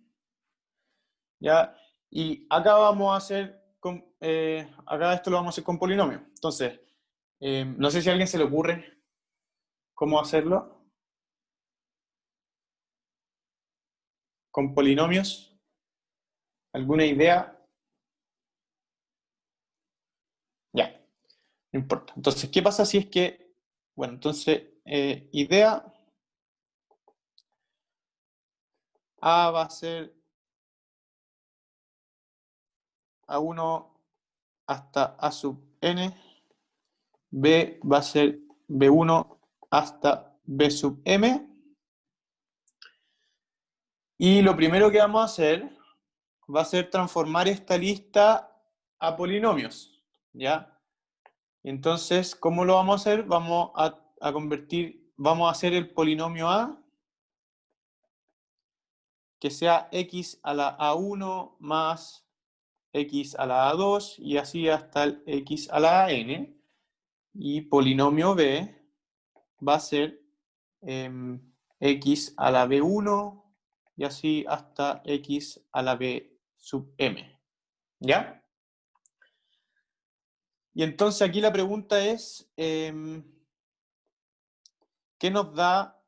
¿Ya? Y acá vamos a hacer, acá esto lo vamos a hacer con polinomio. Entonces, no sé si a alguien se le ocurre cómo hacerlo. Con polinomios. ¿Alguna idea? Ya, no importa. Entonces, ¿qué pasa si es que, bueno, entonces, idea, A va a ser A1 hasta A sub n, B va a ser B1 hasta B sub m, y lo primero que vamos a hacer va a ser transformar esta lista a polinomios, ¿ya? Entonces, ¿cómo lo vamos a hacer? Vamos a convertir, vamos a hacer el polinomio A, que sea x a la A1 más x a la A2, y así hasta el x a la AN, y polinomio B va a ser x a la B1, y así hasta x a la B sub m. ¿Ya? Y entonces aquí la pregunta es, ¿qué nos da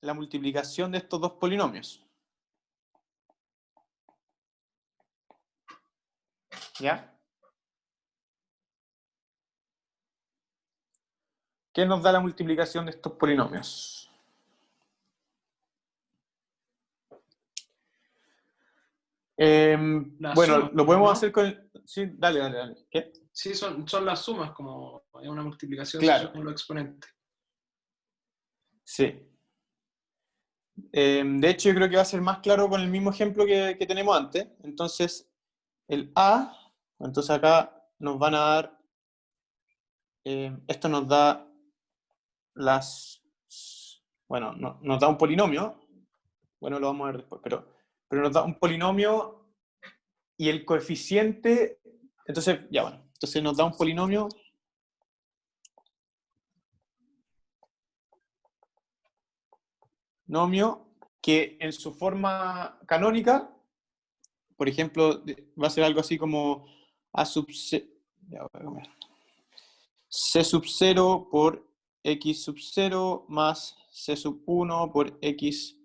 la multiplicación de estos dos polinomios? ¿Ya? ¿Qué nos da la multiplicación de estos polinomios? La Bueno, suma, lo podemos ¿no? hacer con... Sí, dale. ¿Qué? Sí, son las sumas, como es una multiplicación Claro. según los exponentes. Sí. De hecho, yo creo que va a ser más claro con el mismo ejemplo que tenemos antes. Entonces, el A, entonces acá nos van a dar, esto nos da bueno, nos da un polinomio, bueno, lo vamos a ver después, pero nos da un polinomio y el coeficiente, entonces, ya bueno, entonces nos da un polinomio que en su forma canónica, por ejemplo, va a ser algo así como A sub C, C sub 0 por X sub 0 más C sub 1 por X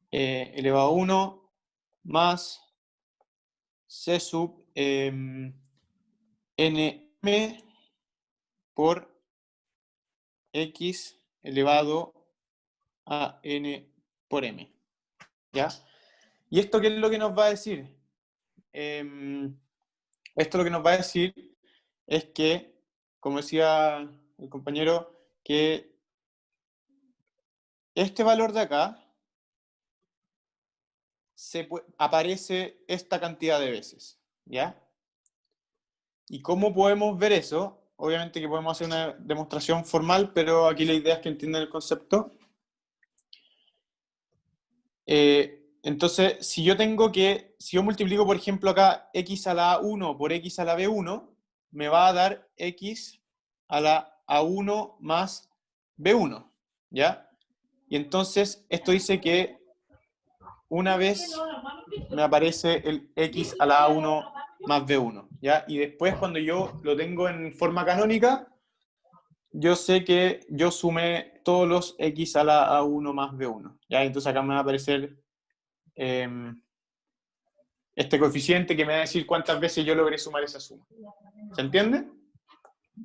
elevado a 1 más C sub NM por X elevado a N por M. ¿Ya? ¿Y esto qué es lo que nos va a decir? Esto lo que nos va a decir es que, como decía el compañero, que este valor de acá aparece esta cantidad de veces, ¿ya? ¿Y cómo podemos ver eso? Obviamente que podemos hacer una demostración formal, pero aquí la idea es que entiendan el concepto. Entonces, si yo multiplico, por ejemplo, acá x a la A1 por x a la B1, me va a dar x a la A1 más B1, ¿ya? Y entonces, esto dice que una vez me aparece el x a la A1 más B1, ¿ya? Y después, cuando yo lo tengo en forma canónica, yo sé que yo sumé todos los x a la A1 más B1, ¿ya? Entonces acá me va a aparecer este coeficiente que me va a decir cuántas veces yo logré sumar esa suma. ¿Se entiende?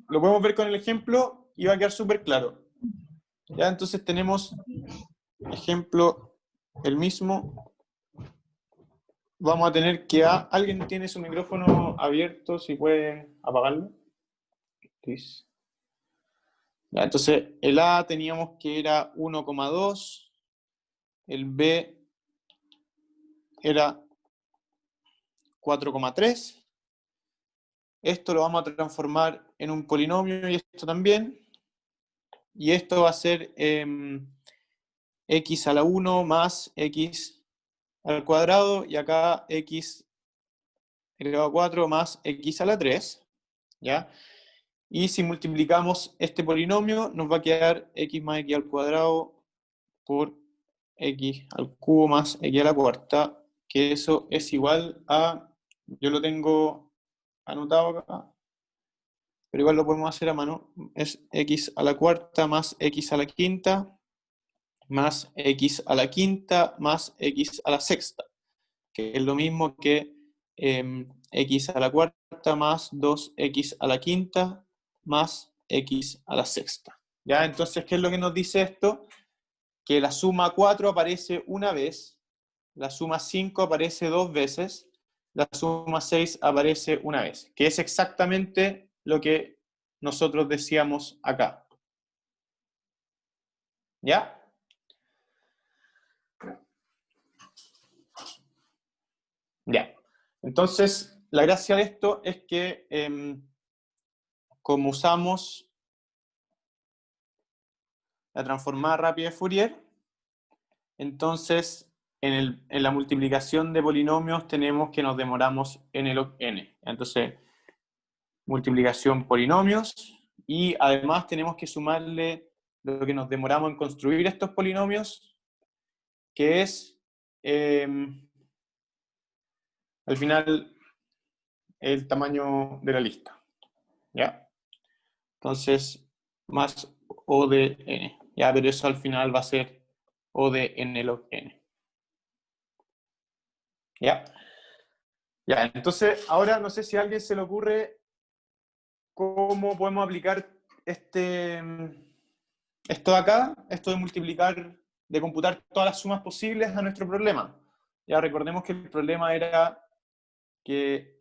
Lo podemos ver con el ejemplo y va a quedar súper claro. ¿Ya? Entonces tenemos ejemplo el mismo. Vamos a tener que ¿alguien tiene su micrófono abierto? Si puede apagarlo. Please. Ya, entonces el A teníamos que era 1,2. El B era 4,3. Esto lo vamos a transformar en un polinomio y esto también. Y esto va a ser x a la 1 más x al cuadrado, y acá x elevado a 4 más x a la 3, ¿ya? Y si multiplicamos este polinomio, nos va a quedar x más x al cuadrado por x al cubo más x a la cuarta, que eso es igual a, yo lo tengo anotado acá, pero igual lo podemos hacer a mano, es x a la cuarta más x a la quinta más x a la quinta más x a la sexta, que es lo mismo que x a la cuarta más 2x a la quinta más x a la sexta. ¿Ya? Entonces, ¿qué es lo que nos dice esto? Que la suma 4 aparece una vez, la suma 5 aparece 2 veces, la suma 6 aparece una vez, que es exactamente lo que nosotros decíamos acá. ¿Ya? Ya. Entonces, la gracia de esto es que como usamos la transformada rápida de Fourier, entonces en la multiplicación de polinomios tenemos que nos demoramos n log n. Entonces, multiplicación polinomios, y además tenemos que sumarle lo que nos demoramos en construir estos polinomios, que es al final el tamaño de la lista. ¿Ya? Entonces, más O de n. Ya, pero eso al final va a ser O de n log n. ¿Ya? Ya, entonces, ahora no sé si a alguien se le ocurre cómo podemos aplicar esto de acá, esto de multiplicar, de computar todas las sumas posibles a nuestro problema. Ya recordemos que el problema era que,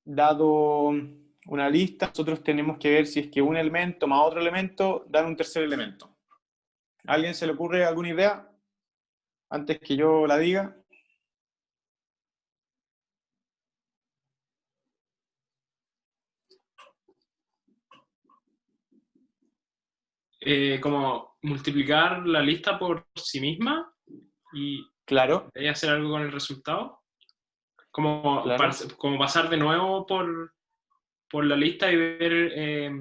dado una lista, nosotros tenemos que ver si es que un elemento más otro elemento dan un tercer elemento. ¿A alguien se le ocurre alguna idea antes que yo la diga? Como multiplicar la lista por sí misma y Claro. hacer algo con el resultado. Como, Claro. como pasar de nuevo por la lista y ver,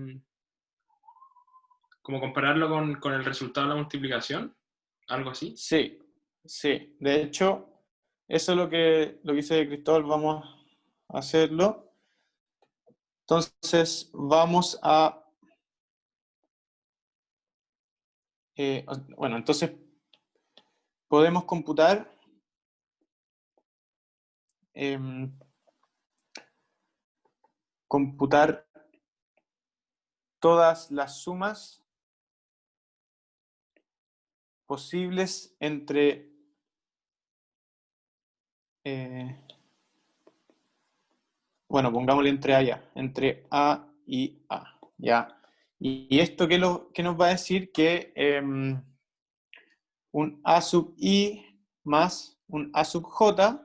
como compararlo con el resultado de la multiplicación. Algo así. Sí, sí. De hecho, eso es lo que dice Cristóbal, vamos a hacerlo. Entonces, vamos a... bueno, entonces podemos computar todas las sumas posibles entre bueno, pongámosle entre A y A, entre A y A, ¿ya? Y esto ¿qué nos va a decir? Que un A sub I más un A sub j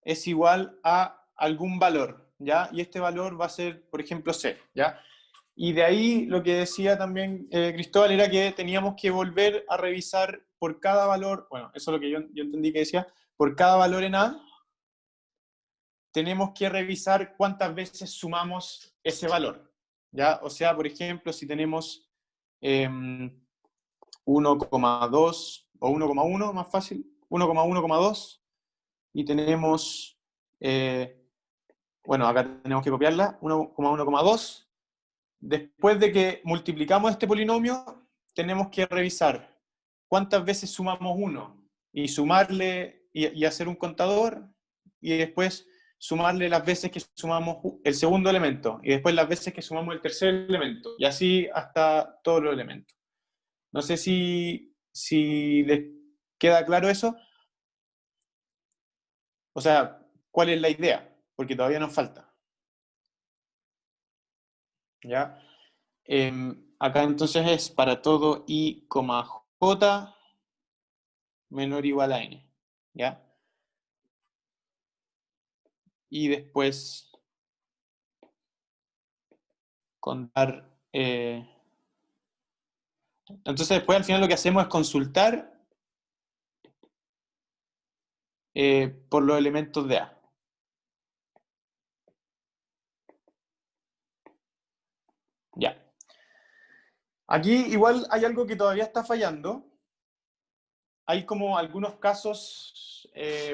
es igual a algún valor, ¿ya? Y este valor va a ser, por ejemplo, C, ¿ya? Y de ahí lo que decía también Cristóbal era que teníamos que volver a revisar por cada valor, bueno, eso es lo que yo entendí que decía, por cada valor en A, tenemos que revisar cuántas veces sumamos ese valor, ¿ya? O sea, por ejemplo, si tenemos 1,2 o 1,1, más fácil, 1,1,2, y tenemos, bueno, acá tenemos que copiarla, 1,1,2. Después de que multiplicamos este polinomio, tenemos que revisar cuántas veces sumamos 1 y sumarle y hacer un contador, y después sumarle las veces que sumamos el segundo elemento, y después las veces que sumamos el tercer elemento, y así hasta todos los elementos. No sé si les queda claro eso. O sea, ¿cuál es la idea? Porque todavía nos falta. ¿Ya? Acá entonces es para todo i, j menor o igual a n. ¿Ya? Y después contar. Entonces después al final lo que hacemos es consultar por los elementos de A. Ya. Aquí igual hay algo que todavía está fallando. Hay como algunos casos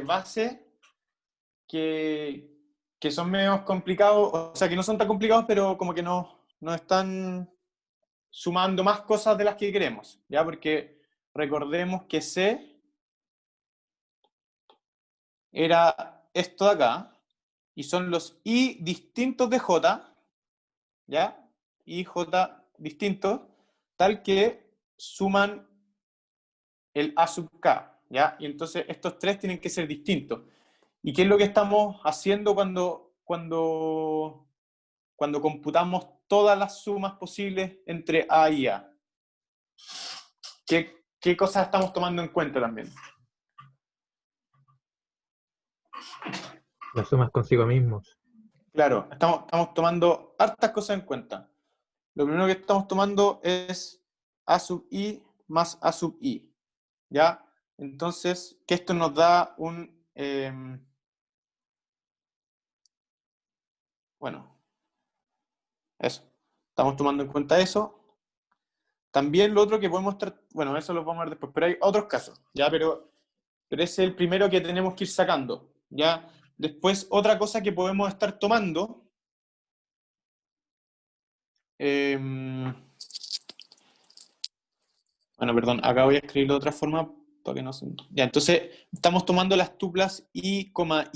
base que son medio complicados, o sea, que no son tan complicados, pero como que no están sumando más cosas de las que queremos, ¿ya? Porque recordemos que C era esto de acá, y son los I distintos de J, ¿ya? I, J distintos, tal que suman el A sub K, ¿ya? Y entonces estos tres tienen que ser distintos. ¿Y qué es lo que estamos haciendo cuando computamos todas las sumas posibles entre A y A? ¿Qué cosas estamos tomando en cuenta también? Las sumas consigo mismos. Claro, estamos tomando hartas cosas en cuenta. Lo primero que estamos tomando es A sub I más A sub I, ¿ya? Entonces, que esto nos da un... bueno, eso. Estamos tomando en cuenta eso. También lo otro que podemos estar... bueno, eso lo vamos a ver después, pero hay otros casos, ¿ya? Pero ese es el primero que tenemos que ir sacando, ¿ya? Después, otra cosa que podemos estar tomando... bueno, perdón, acá voy a escribirlo de otra forma para que no se... ya, entonces, estamos tomando las tuplas I, J,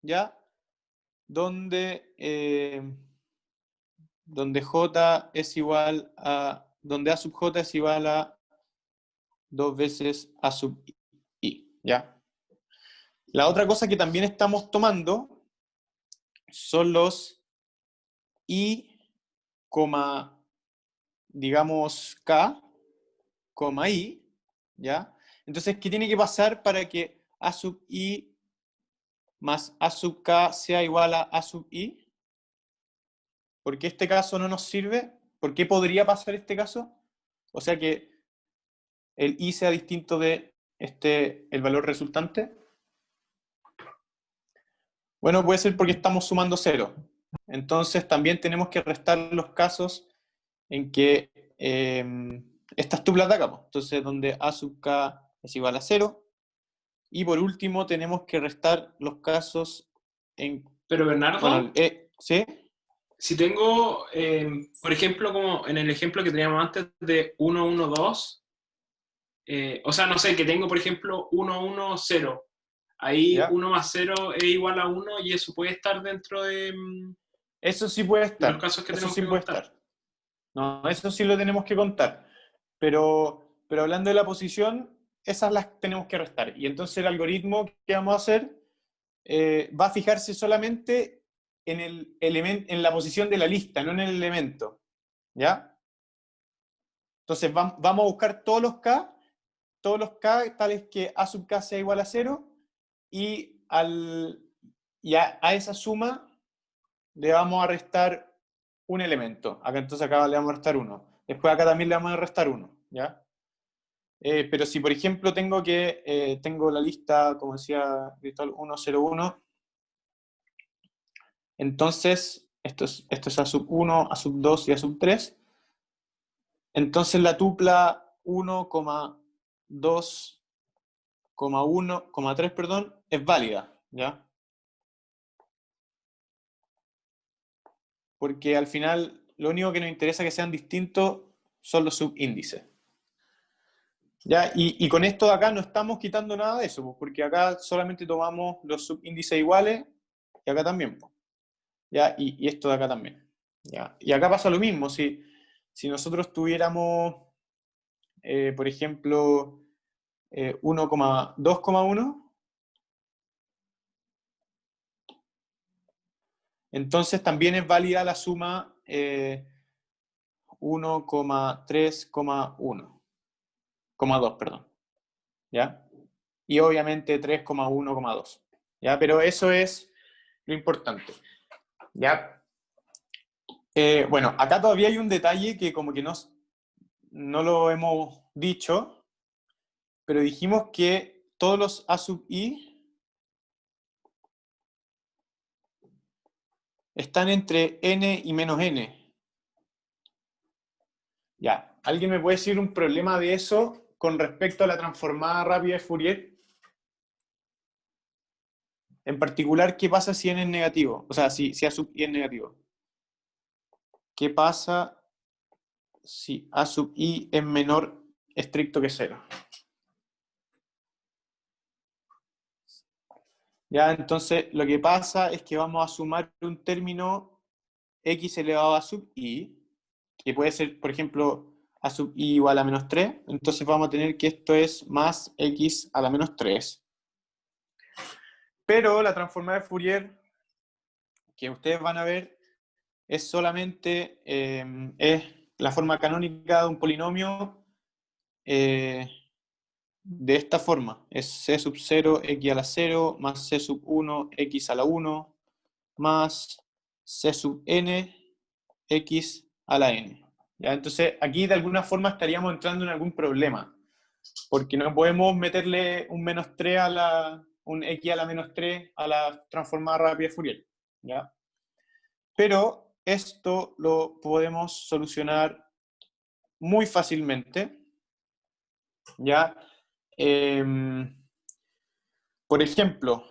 ¿ya? Donde J es igual a... donde A sub J es igual a 2 veces A sub I, ¿ya? La otra cosa que también estamos tomando son los I, digamos K, I, ¿ya? Entonces, ¿qué tiene que pasar para que A sub I más A sub K sea igual a A sub I? ¿Por qué este caso no nos sirve? ¿Por qué podría pasar este caso? O sea que el I sea distinto de el valor resultante. Bueno, puede ser porque estamos sumando 0. Entonces también tenemos que restar los casos en que estas tuplas de acá, pues. Entonces donde A sub K es igual a 0. Y por último tenemos que restar los casos en... Pero Bernardo, bueno, ¿sí? si tengo, por ejemplo, como en el ejemplo que teníamos antes de 1, 1, 2, o sea, no sé, que tengo, por ejemplo, 1, 1, 0. Ahí ¿Ya? 1 más 0 es igual a 1 y eso puede estar dentro de Eso sí puede estar. los casos que Eso tenemos sí que puede contar. estar. No, eso sí lo tenemos que contar. Pero hablando de la posición, esas las tenemos que restar. Y entonces el algoritmo que vamos a hacer va a fijarse solamente en el elemento, en la posición de la lista, no en el elemento. ¿Ya? Entonces vamos a buscar todos los k tales que a sub k sea igual a 0, y a esa suma le vamos a restar un elemento. Entonces acá le vamos a restar 1. Después acá también le vamos a restar 1, ¿ya? Pero si, por ejemplo, tengo la lista, como decía Cristóbal, 1, 0, 1, entonces esto es a sub 1, a sub 2 y a sub 3. Entonces la tupla 1, 2, 1, 3, perdón, es válida, ¿ya? Porque al final lo único que nos interesa que sean distintos son los subíndices. ¿Ya? Y con esto de acá no estamos quitando nada de eso, pues, porque acá solamente tomamos los subíndices iguales, y acá también, pues, ¿ya? Y esto de acá también, ¿ya? Y acá pasa lo mismo. Si nosotros tuviéramos, por ejemplo, 1,2,1, entonces también es válida la suma 1,3,2, perdón, ¿ya? Y obviamente 3,1,2, ¿ya? Pero eso es lo importante, ¿ya? Bueno, acá todavía hay un detalle que como que no lo hemos dicho, pero dijimos que todos los a sub i están entre n y menos n. Ya, ¿alguien me puede decir un problema de eso con respecto a la transformada rápida de Fourier? En particular, ¿qué pasa si n es negativo? O sea, si a sub i es negativo. ¿Qué pasa si a sub i es menor estricto que 0? Ya, entonces lo que pasa es que vamos a sumar un término x elevado a sub i, que puede ser, por ejemplo, a sub i igual a menos 3, entonces vamos a tener que esto es más x a la menos 3. Pero la transformada de Fourier, que ustedes van a ver, es solamente es la forma canónica de un polinomio de esta forma. Es c sub 0, x a la 0, más c sub 1, x a la 1, más c sub n, x a la n. ¿Ya? Entonces, aquí de alguna forma estaríamos entrando en algún problema, porque no podemos meterle un menos 3 un x a la menos 3 a la transformada rápida de Fourier, ¿ya? Pero esto lo podemos solucionar muy fácilmente, ¿ya? Por ejemplo,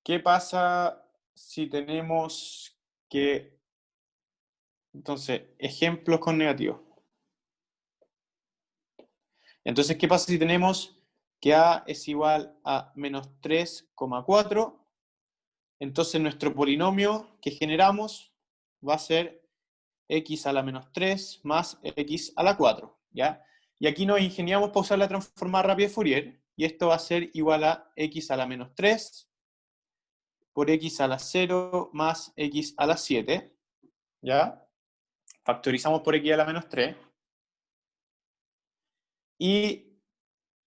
¿qué pasa si tenemos que... Entonces, ejemplos con negativos. Entonces, ¿qué pasa si tenemos que a es igual a menos 3,4? Entonces, nuestro polinomio que generamos va a ser x a la menos 3 más x a la 4, ¿ya? Y aquí nos ingeniamos para usar la transformada rápida de Fourier, y esto va a ser igual a x a la menos 3 por x a la 0 más x a la 7, ¿ya? Factorizamos por x a la menos 3. Y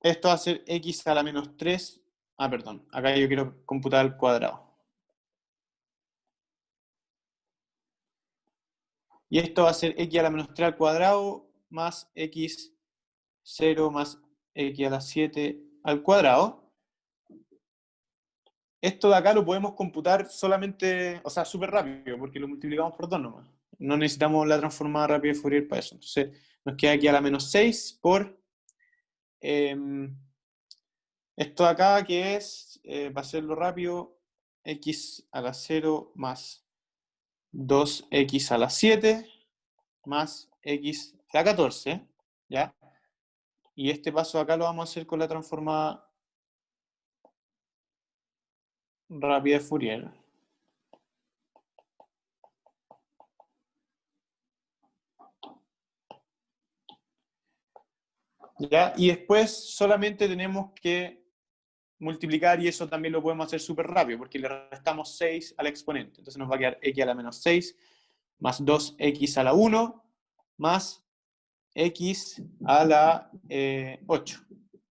esto va a ser x a la menos 3. Perdón, acá yo quiero computar al cuadrado. Y esto va a ser x a la menos 3 al cuadrado más x 0 más x a la 7 al cuadrado. Esto de acá lo podemos computar solamente, o sea, súper rápido, porque lo multiplicamos por 2 nomás. No necesitamos la transformada rápida de Fourier para eso. Entonces, nos queda aquí a la menos 6 por esto de acá, que es, para hacerlo rápido, x a la 0 más 2x a la 7 más x a la 14, ¿ya? Y este paso acá lo vamos a hacer con la transformada rápida de Fourier. ¿Ya? Y después solamente tenemos que multiplicar, y eso también lo podemos hacer súper rápido, porque le restamos 6 al exponente. Entonces nos va a quedar x a la menos 6 más 2x a la 1 más x a la 8.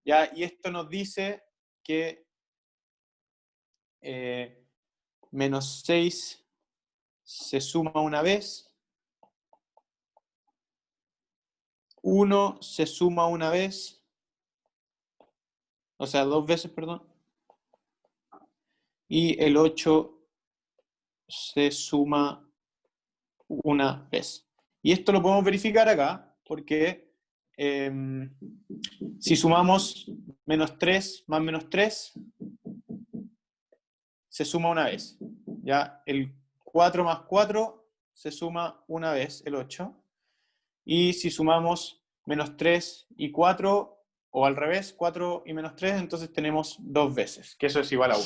¿Ya? Y esto nos dice que menos 6 se suma una vez, 1 se suma una vez, o sea, 2 veces, perdón, y el 8 se suma una vez. Y esto lo podemos verificar acá, porque si sumamos menos 3 más menos 3, se suma una vez. ¿Ya? El 4 más 4 se suma una vez, el 8. Y si sumamos menos 3 y 4, o al revés, 4 y menos 3, entonces tenemos 2 veces, que eso es igual a 1.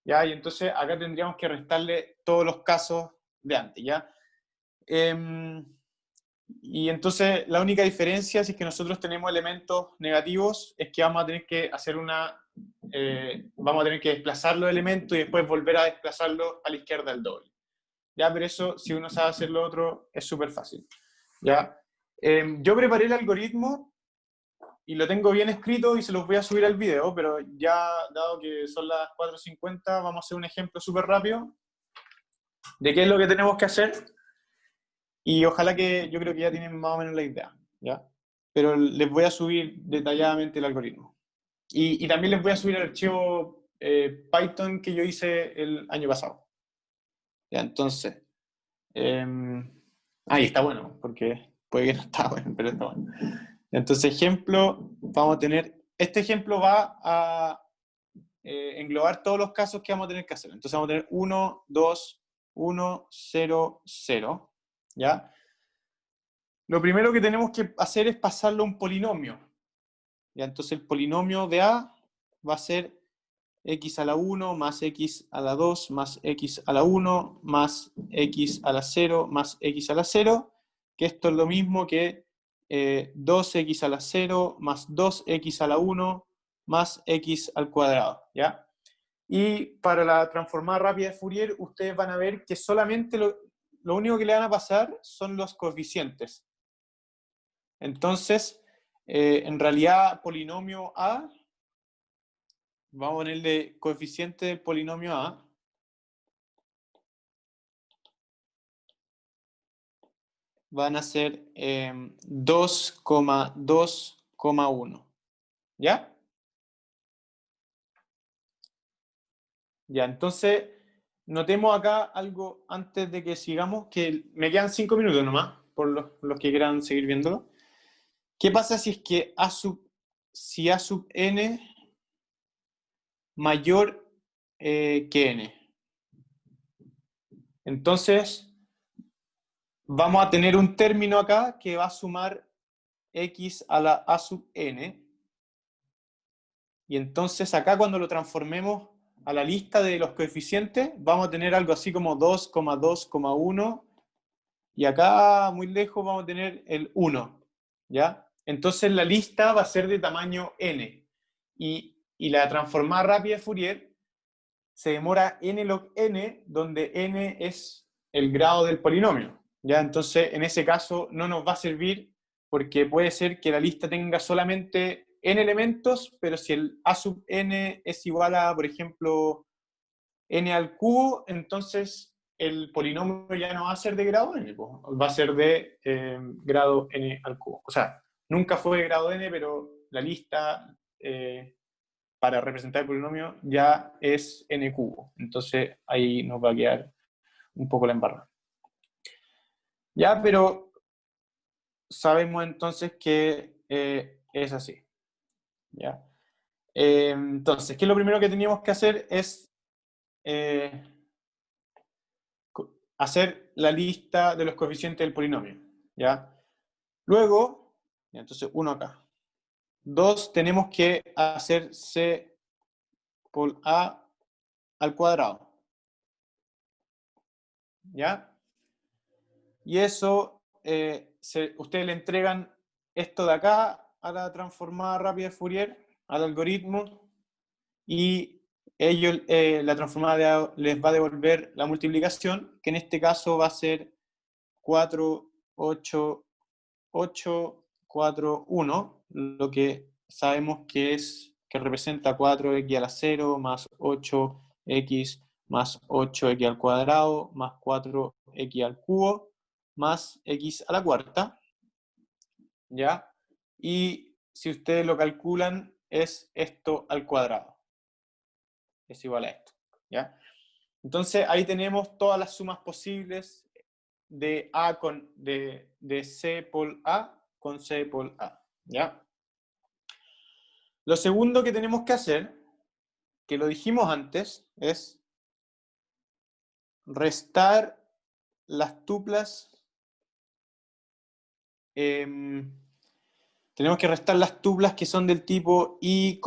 ¿Ya? Y entonces acá tendríamos que restarle todos los casos de antes, ¿ya? Y entonces la única diferencia, si es que nosotros tenemos elementos negativos, es que vamos a tener que hacer vamos a tener que desplazar los elementos y después volver a desplazarlos a la izquierda del doble. ¿Ya? Pero eso, si uno sabe hacer lo otro, es súper fácil. ¿Ya? Yo preparé el algoritmo y lo tengo bien escrito y se los voy a subir al video, pero ya, dado que son las 4:50, vamos a hacer un ejemplo súper rápido de qué es lo que tenemos que hacer. Y ojalá que, yo creo que ya tienen más o menos la idea, ¿ya? Pero les voy a subir detalladamente el algoritmo. Y también les voy a subir el archivo Python que yo hice el año pasado. ¿Ya? Entonces, ahí está bueno, porque puede que no está bueno, pero está bueno. Entonces, ejemplo, vamos a tener, este ejemplo va a englobar todos los casos que vamos a tener que hacer. Entonces vamos a tener 1, 2, 1, 0, 0. ¿Ya? Lo primero que tenemos que hacer es pasarlo a un polinomio. ¿Ya? Entonces el polinomio de A va a ser x a la 1 más x a la 2 más x a la 1 más x a la 0 más x a la 0, que esto es lo mismo que 2x a la 0 más 2x a la 1 más x al cuadrado. ¿Ya? Y para la transformada rápida de Fourier, ustedes van a ver que solamente lo único que le van a pasar son los coeficientes. Entonces, en realidad, polinomio A, vamos a ponerle coeficiente del polinomio A, van a ser 2,2,1. ¿Ya? Ya, entonces, notemos acá algo antes de que sigamos, que me quedan 5 minutos nomás, por los que quieran seguir viéndolo. ¿Qué pasa si es que si A sub n mayor que n? Entonces, vamos a tener un término acá que va a sumar x a la A sub n. Y entonces acá cuando lo transformemos a la lista de los coeficientes, vamos a tener algo así como 2,2,1. Y acá, muy lejos, vamos a tener el 1. ¿Ya? Entonces la lista va a ser de tamaño n. Y la transformada rápida de Fourier se demora n log n, donde n es el grado del polinomio. ¿Ya? Entonces, en ese caso, no nos va a servir porque puede ser que la lista tenga solamente n elementos, pero si el a sub n es igual a, por ejemplo, n al cubo, entonces el polinomio ya no va a ser de grado n, va a ser de grado n al cubo. O sea, nunca fue de grado n, pero la lista para representar el polinomio ya es n cubo. Entonces ahí nos va a quedar un poco la embarrada. Ya, pero sabemos entonces que es así. ¿Ya? Entonces, ¿qué es lo primero que teníamos que hacer? Es hacer la lista de los coeficientes del polinomio. ¿Ya? Luego, entonces 1 acá. 2, tenemos que hacer c por a al cuadrado. ¿Ya? Y eso, ustedes le entregan esto de acá a la transformada rápida de Fourier, al algoritmo, y ellos, la transformada les va a devolver la multiplicación, que en este caso va a ser 4, 8, 8, 4, 1, lo que sabemos que es que representa 4x a la 0 más 8x más 8x al cuadrado más 4x al cubo más x a la cuarta, ¿ya? Y si ustedes lo calculan, es esto al cuadrado. Es igual a esto, ¿ya? Entonces ahí tenemos todas las sumas posibles de C por A con C por A, ¿ya? Lo segundo que tenemos que hacer, que lo dijimos antes, es restar las tuplas. Tenemos que restar las tuplas que son del tipo I,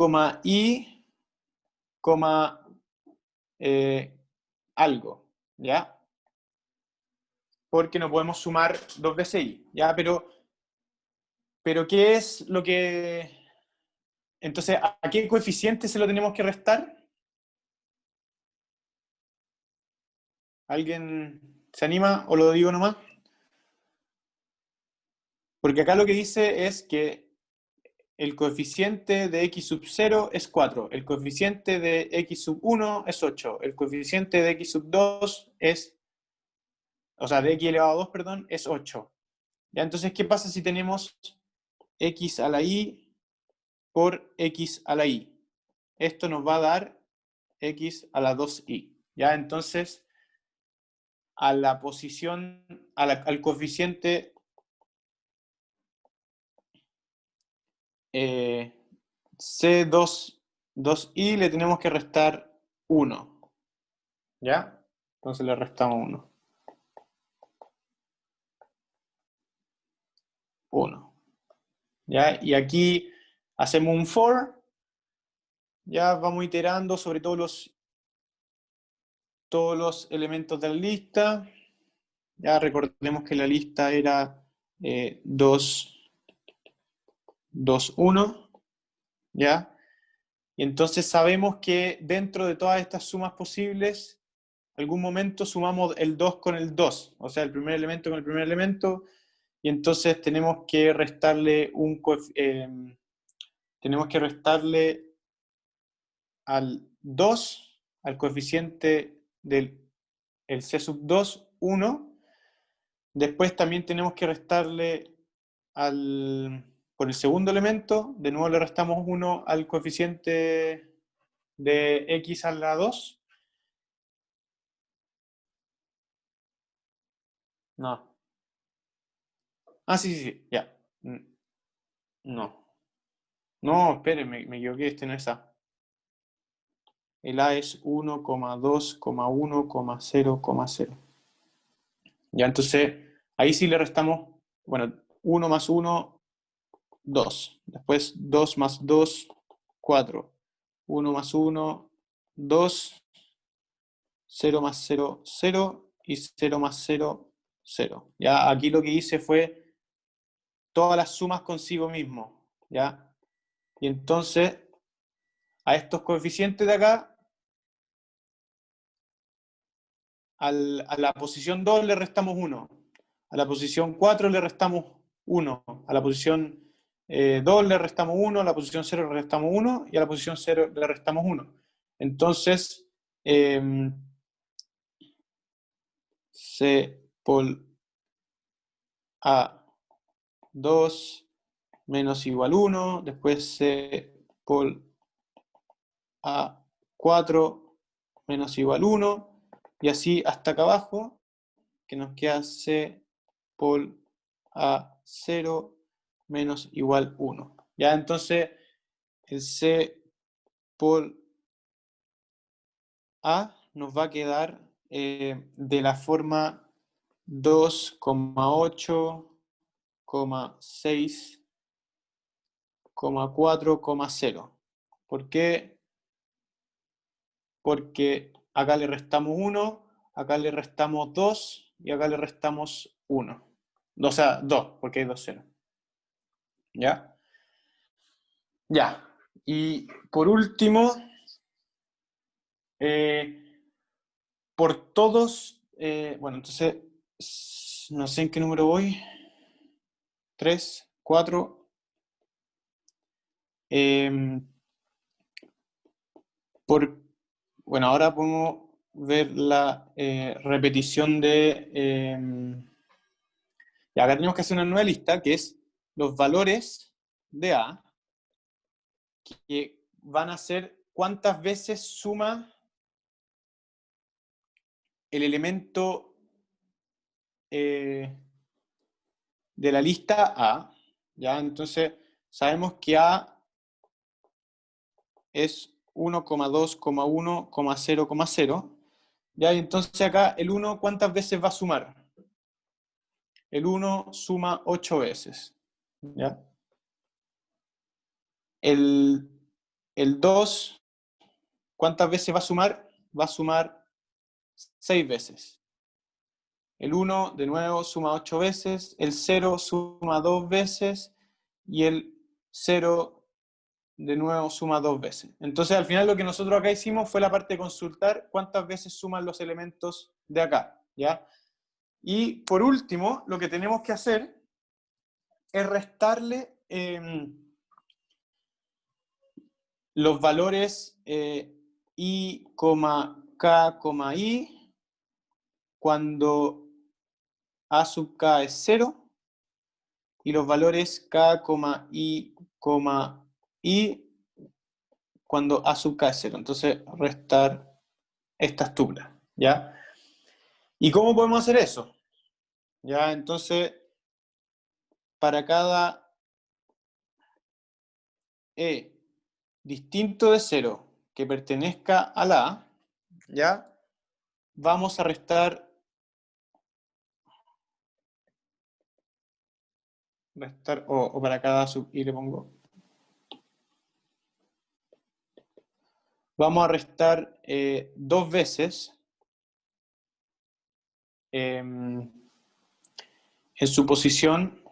algo, ¿ya? Porque no podemos sumar dos veces I, ¿ya? Pero ¿qué es lo que...? Entonces, ¿a qué coeficiente se lo tenemos que restar? ¿Alguien se anima o lo digo nomás? Porque acá lo que dice es que el coeficiente de x sub 0 es 4, el coeficiente de x sub 1 es 8, el coeficiente de x sub 2 es, o sea, de x elevado a 2, perdón, es 8. ¿Ya? Entonces, ¿qué pasa si tenemos x a la y por x a la y? Esto nos va a dar x a la 2y. ¿Ya? Entonces, a la posición, al coeficiente C2i le tenemos que restar 1. ¿Ya? Entonces le restamos 1. 1. ¿Ya? Y aquí hacemos un for. Ya vamos iterando sobre todos los elementos de la lista. Ya recordemos que la lista era 2, 2, 1. ¿Ya? Y entonces sabemos que dentro de todas estas sumas posibles, en algún momento sumamos el 2 con el 2, o sea, el primer elemento con el primer elemento, y entonces tenemos que restarle al 2, al coeficiente del C sub 2, 1. Después también tenemos que restarle por el segundo elemento, de nuevo le restamos 1 al coeficiente de x a la 2. No. Ah, sí, ya. No. No, espérenme, me equivoqué, este no es A. El A es 1,2,1,0,0. Ya, entonces, ahí sí le restamos, bueno, 1 más 1, 2. Después 2 más 2, 4. 1 más 1, 2. 0 más 0, 0. Y 0 más 0, 0. Ya, aquí lo que hice fue todas las sumas consigo mismo. ¿Ya? Y entonces, a estos coeficientes de acá, a la posición 2 le restamos 1. A la posición 4 le restamos 1. A la posición 2 le restamos 1. A la posición 0 le restamos 1. Y a la posición 0 le restamos 1. Entonces, C por A2 menos igual 1. Después C por A4 menos igual 1. Y así hasta acá abajo, que nos queda C por A0 menos igual 1. Ya, entonces, el C por A nos va a quedar de la forma 2,8,6,4,0. ¿Por qué? Porque acá le restamos 1, acá le restamos 2 y acá le restamos 1. O sea, 2, porque hay 2 ceros. ¿Ya? Ya. Y por último, por todos, bueno, entonces, no sé en qué número voy. 3, 4, Bueno, ahora podemos ver la repetición de... y acá tenemos que hacer una nueva lista, que es los valores de A, que van a ser cuántas veces suma el elemento de la lista A. ¿Ya? Entonces, sabemos que A es 1,2,1,0,0. ¿Ya? Y entonces acá el 1, ¿cuántas veces va a sumar? El 1 suma 8 veces. ¿Ya? El 2, ¿cuántas veces va a sumar? Va a sumar 6 veces. El 1, de nuevo, suma 8 veces. El 0 suma 2 veces. Y el 0, de nuevo, suma 2 veces. Entonces, al final, lo que nosotros acá hicimos fue la parte de consultar cuántas veces suman los elementos de acá. ¿Ya? Y, por último, lo que tenemos que hacer es restarle los valores i, k, i, cuando a sub k es 0, y los valores k, i, i, cuando a sub k es 0. Entonces, restar estas tuplas, ¿ya? ¿Y cómo podemos hacer eso? ¿Ya? Entonces, para cada e distinto de 0 que pertenezca a la A, ¿ya? Vamos a restar o para cada sub i le pongo. Vamos a restar 2 veces en su posición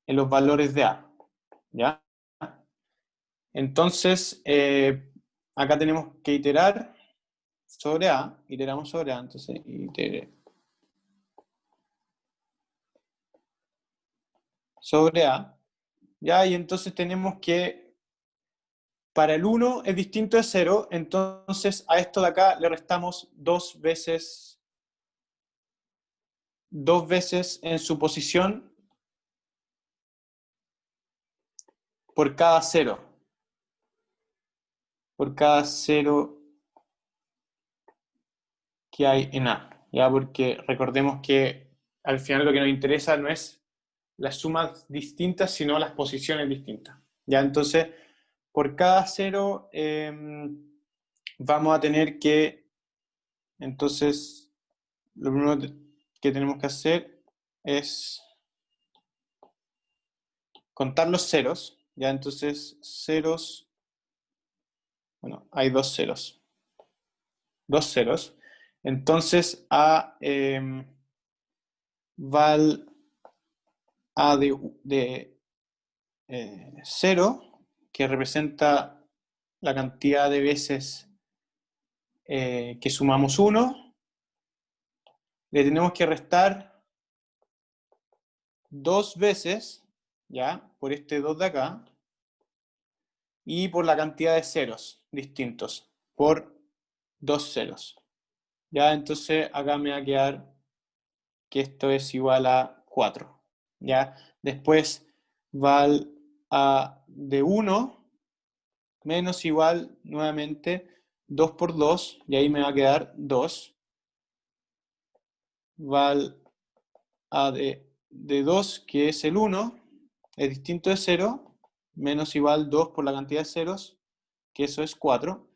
en los valores de A, ¿ya? Entonces, acá tenemos que iterar sobre A, iteramos sobre A, entonces iteré sobre A, ¿ya? Y entonces tenemos que, para el 1 es distinto de 0, entonces a esto de acá le restamos 2 veces en su posición por cada 0. Por cada 0 que hay en A, ¿ya? Porque recordemos que al final lo que nos interesa no es las sumas distintas, sino las posiciones distintas, ¿ya? Entonces, por cada 0 vamos a tener que, entonces, lo primero que tenemos que hacer es contar los ceros, ¿ya? Entonces, ceros, bueno, hay 2 ceros. 2 ceros. Entonces, A val A de 0, que representa la cantidad de veces que sumamos 1, le tenemos que restar 2 veces, ¿ya? Por este 2 de acá, y por la cantidad de ceros distintos, por 2 ceros. ¿Ya? Entonces acá me va a quedar que esto es igual a 4. ¿Ya? Después val a de 1 menos igual nuevamente 2 por 2, y ahí me va a quedar 2. Val a de 2, que es el 1, es distinto de 0, menos igual 2 por la cantidad de ceros, que eso es 4.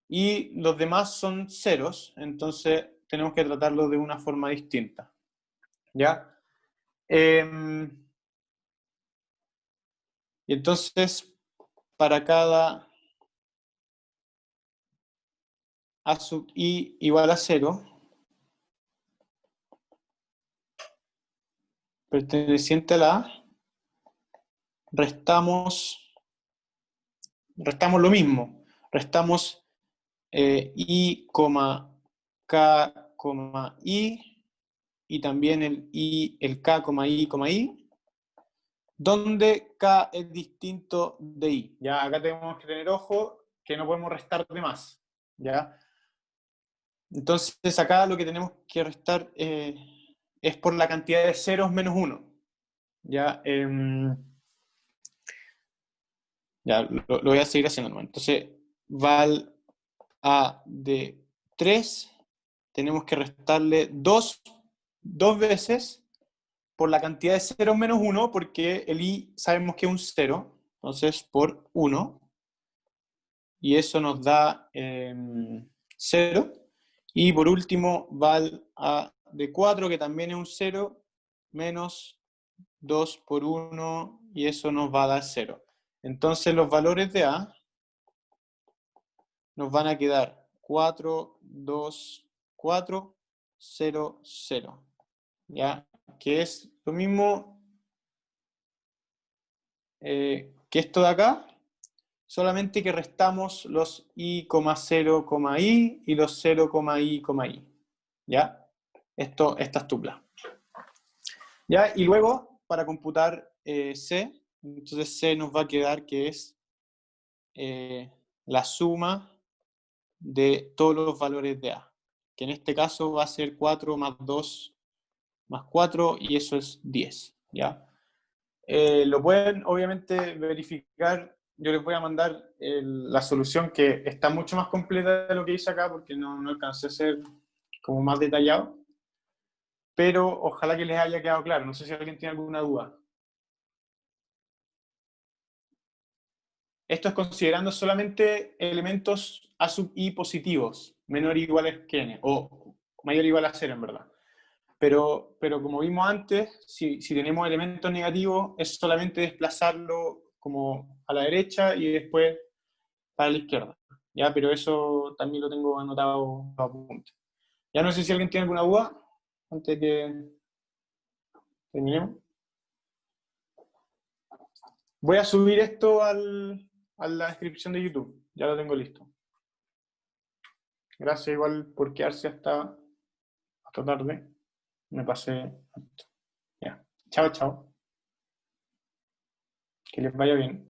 Y los demás son ceros, entonces tenemos que tratarlo de una forma distinta. ¿Ya? Y entonces, para cada a sub i igual a 0, perteneciente a la A, restamos lo mismo. Restamos i, k, i, y también el k, i, i, donde K es distinto de I. Ya, acá tenemos que tener ojo que no podemos restar de más. ¿Ya? Entonces acá lo que tenemos que restar es por la cantidad de ceros menos 1. ¿Ya? Ya, lo voy a seguir haciendo nomás. Entonces, val A de 3, tenemos que restarle 2 veces por la cantidad de ceros menos 1, porque el I sabemos que es un 0, entonces por 1, y eso nos da 0. Y por último, val A de 4, que también es un 0, menos 2 por 1, y eso nos va a dar 0. Entonces los valores de A nos van a quedar 4, 2, 4, 0, 0. ¿Ya? Que es lo mismo que esto de acá, solamente que restamos los i, 0, i y los 0, i, i. ¿Ya? Estas tuplas. ¿Ya? Y luego, para computar C, entonces C nos va a quedar que es la suma de todos los valores de A, que en este caso va a ser 4 más 2 más 4, y eso es 10. ¿Ya? Lo pueden obviamente verificar. Yo les voy a mandar la solución, que está mucho más completa de lo que hice acá, porque no alcancé a ser como más detallado, pero ojalá que les haya quedado claro. No sé si alguien tiene alguna duda. Esto es considerando solamente elementos A sub i positivos, menor o iguales que n, o mayor o igual a 0 en verdad. Pero como vimos antes, si tenemos elementos negativos, es solamente desplazarlo como a la derecha y después para la izquierda. ¿Ya? Pero eso también lo tengo anotado a punto. Ya no sé si alguien tiene alguna duda antes de que terminemos. Voy a subir esto a la descripción de YouTube. Ya lo tengo listo. Gracias igual por quedarse hasta tarde. Me pasé. Ya. Chao, chao. Que les vaya bien.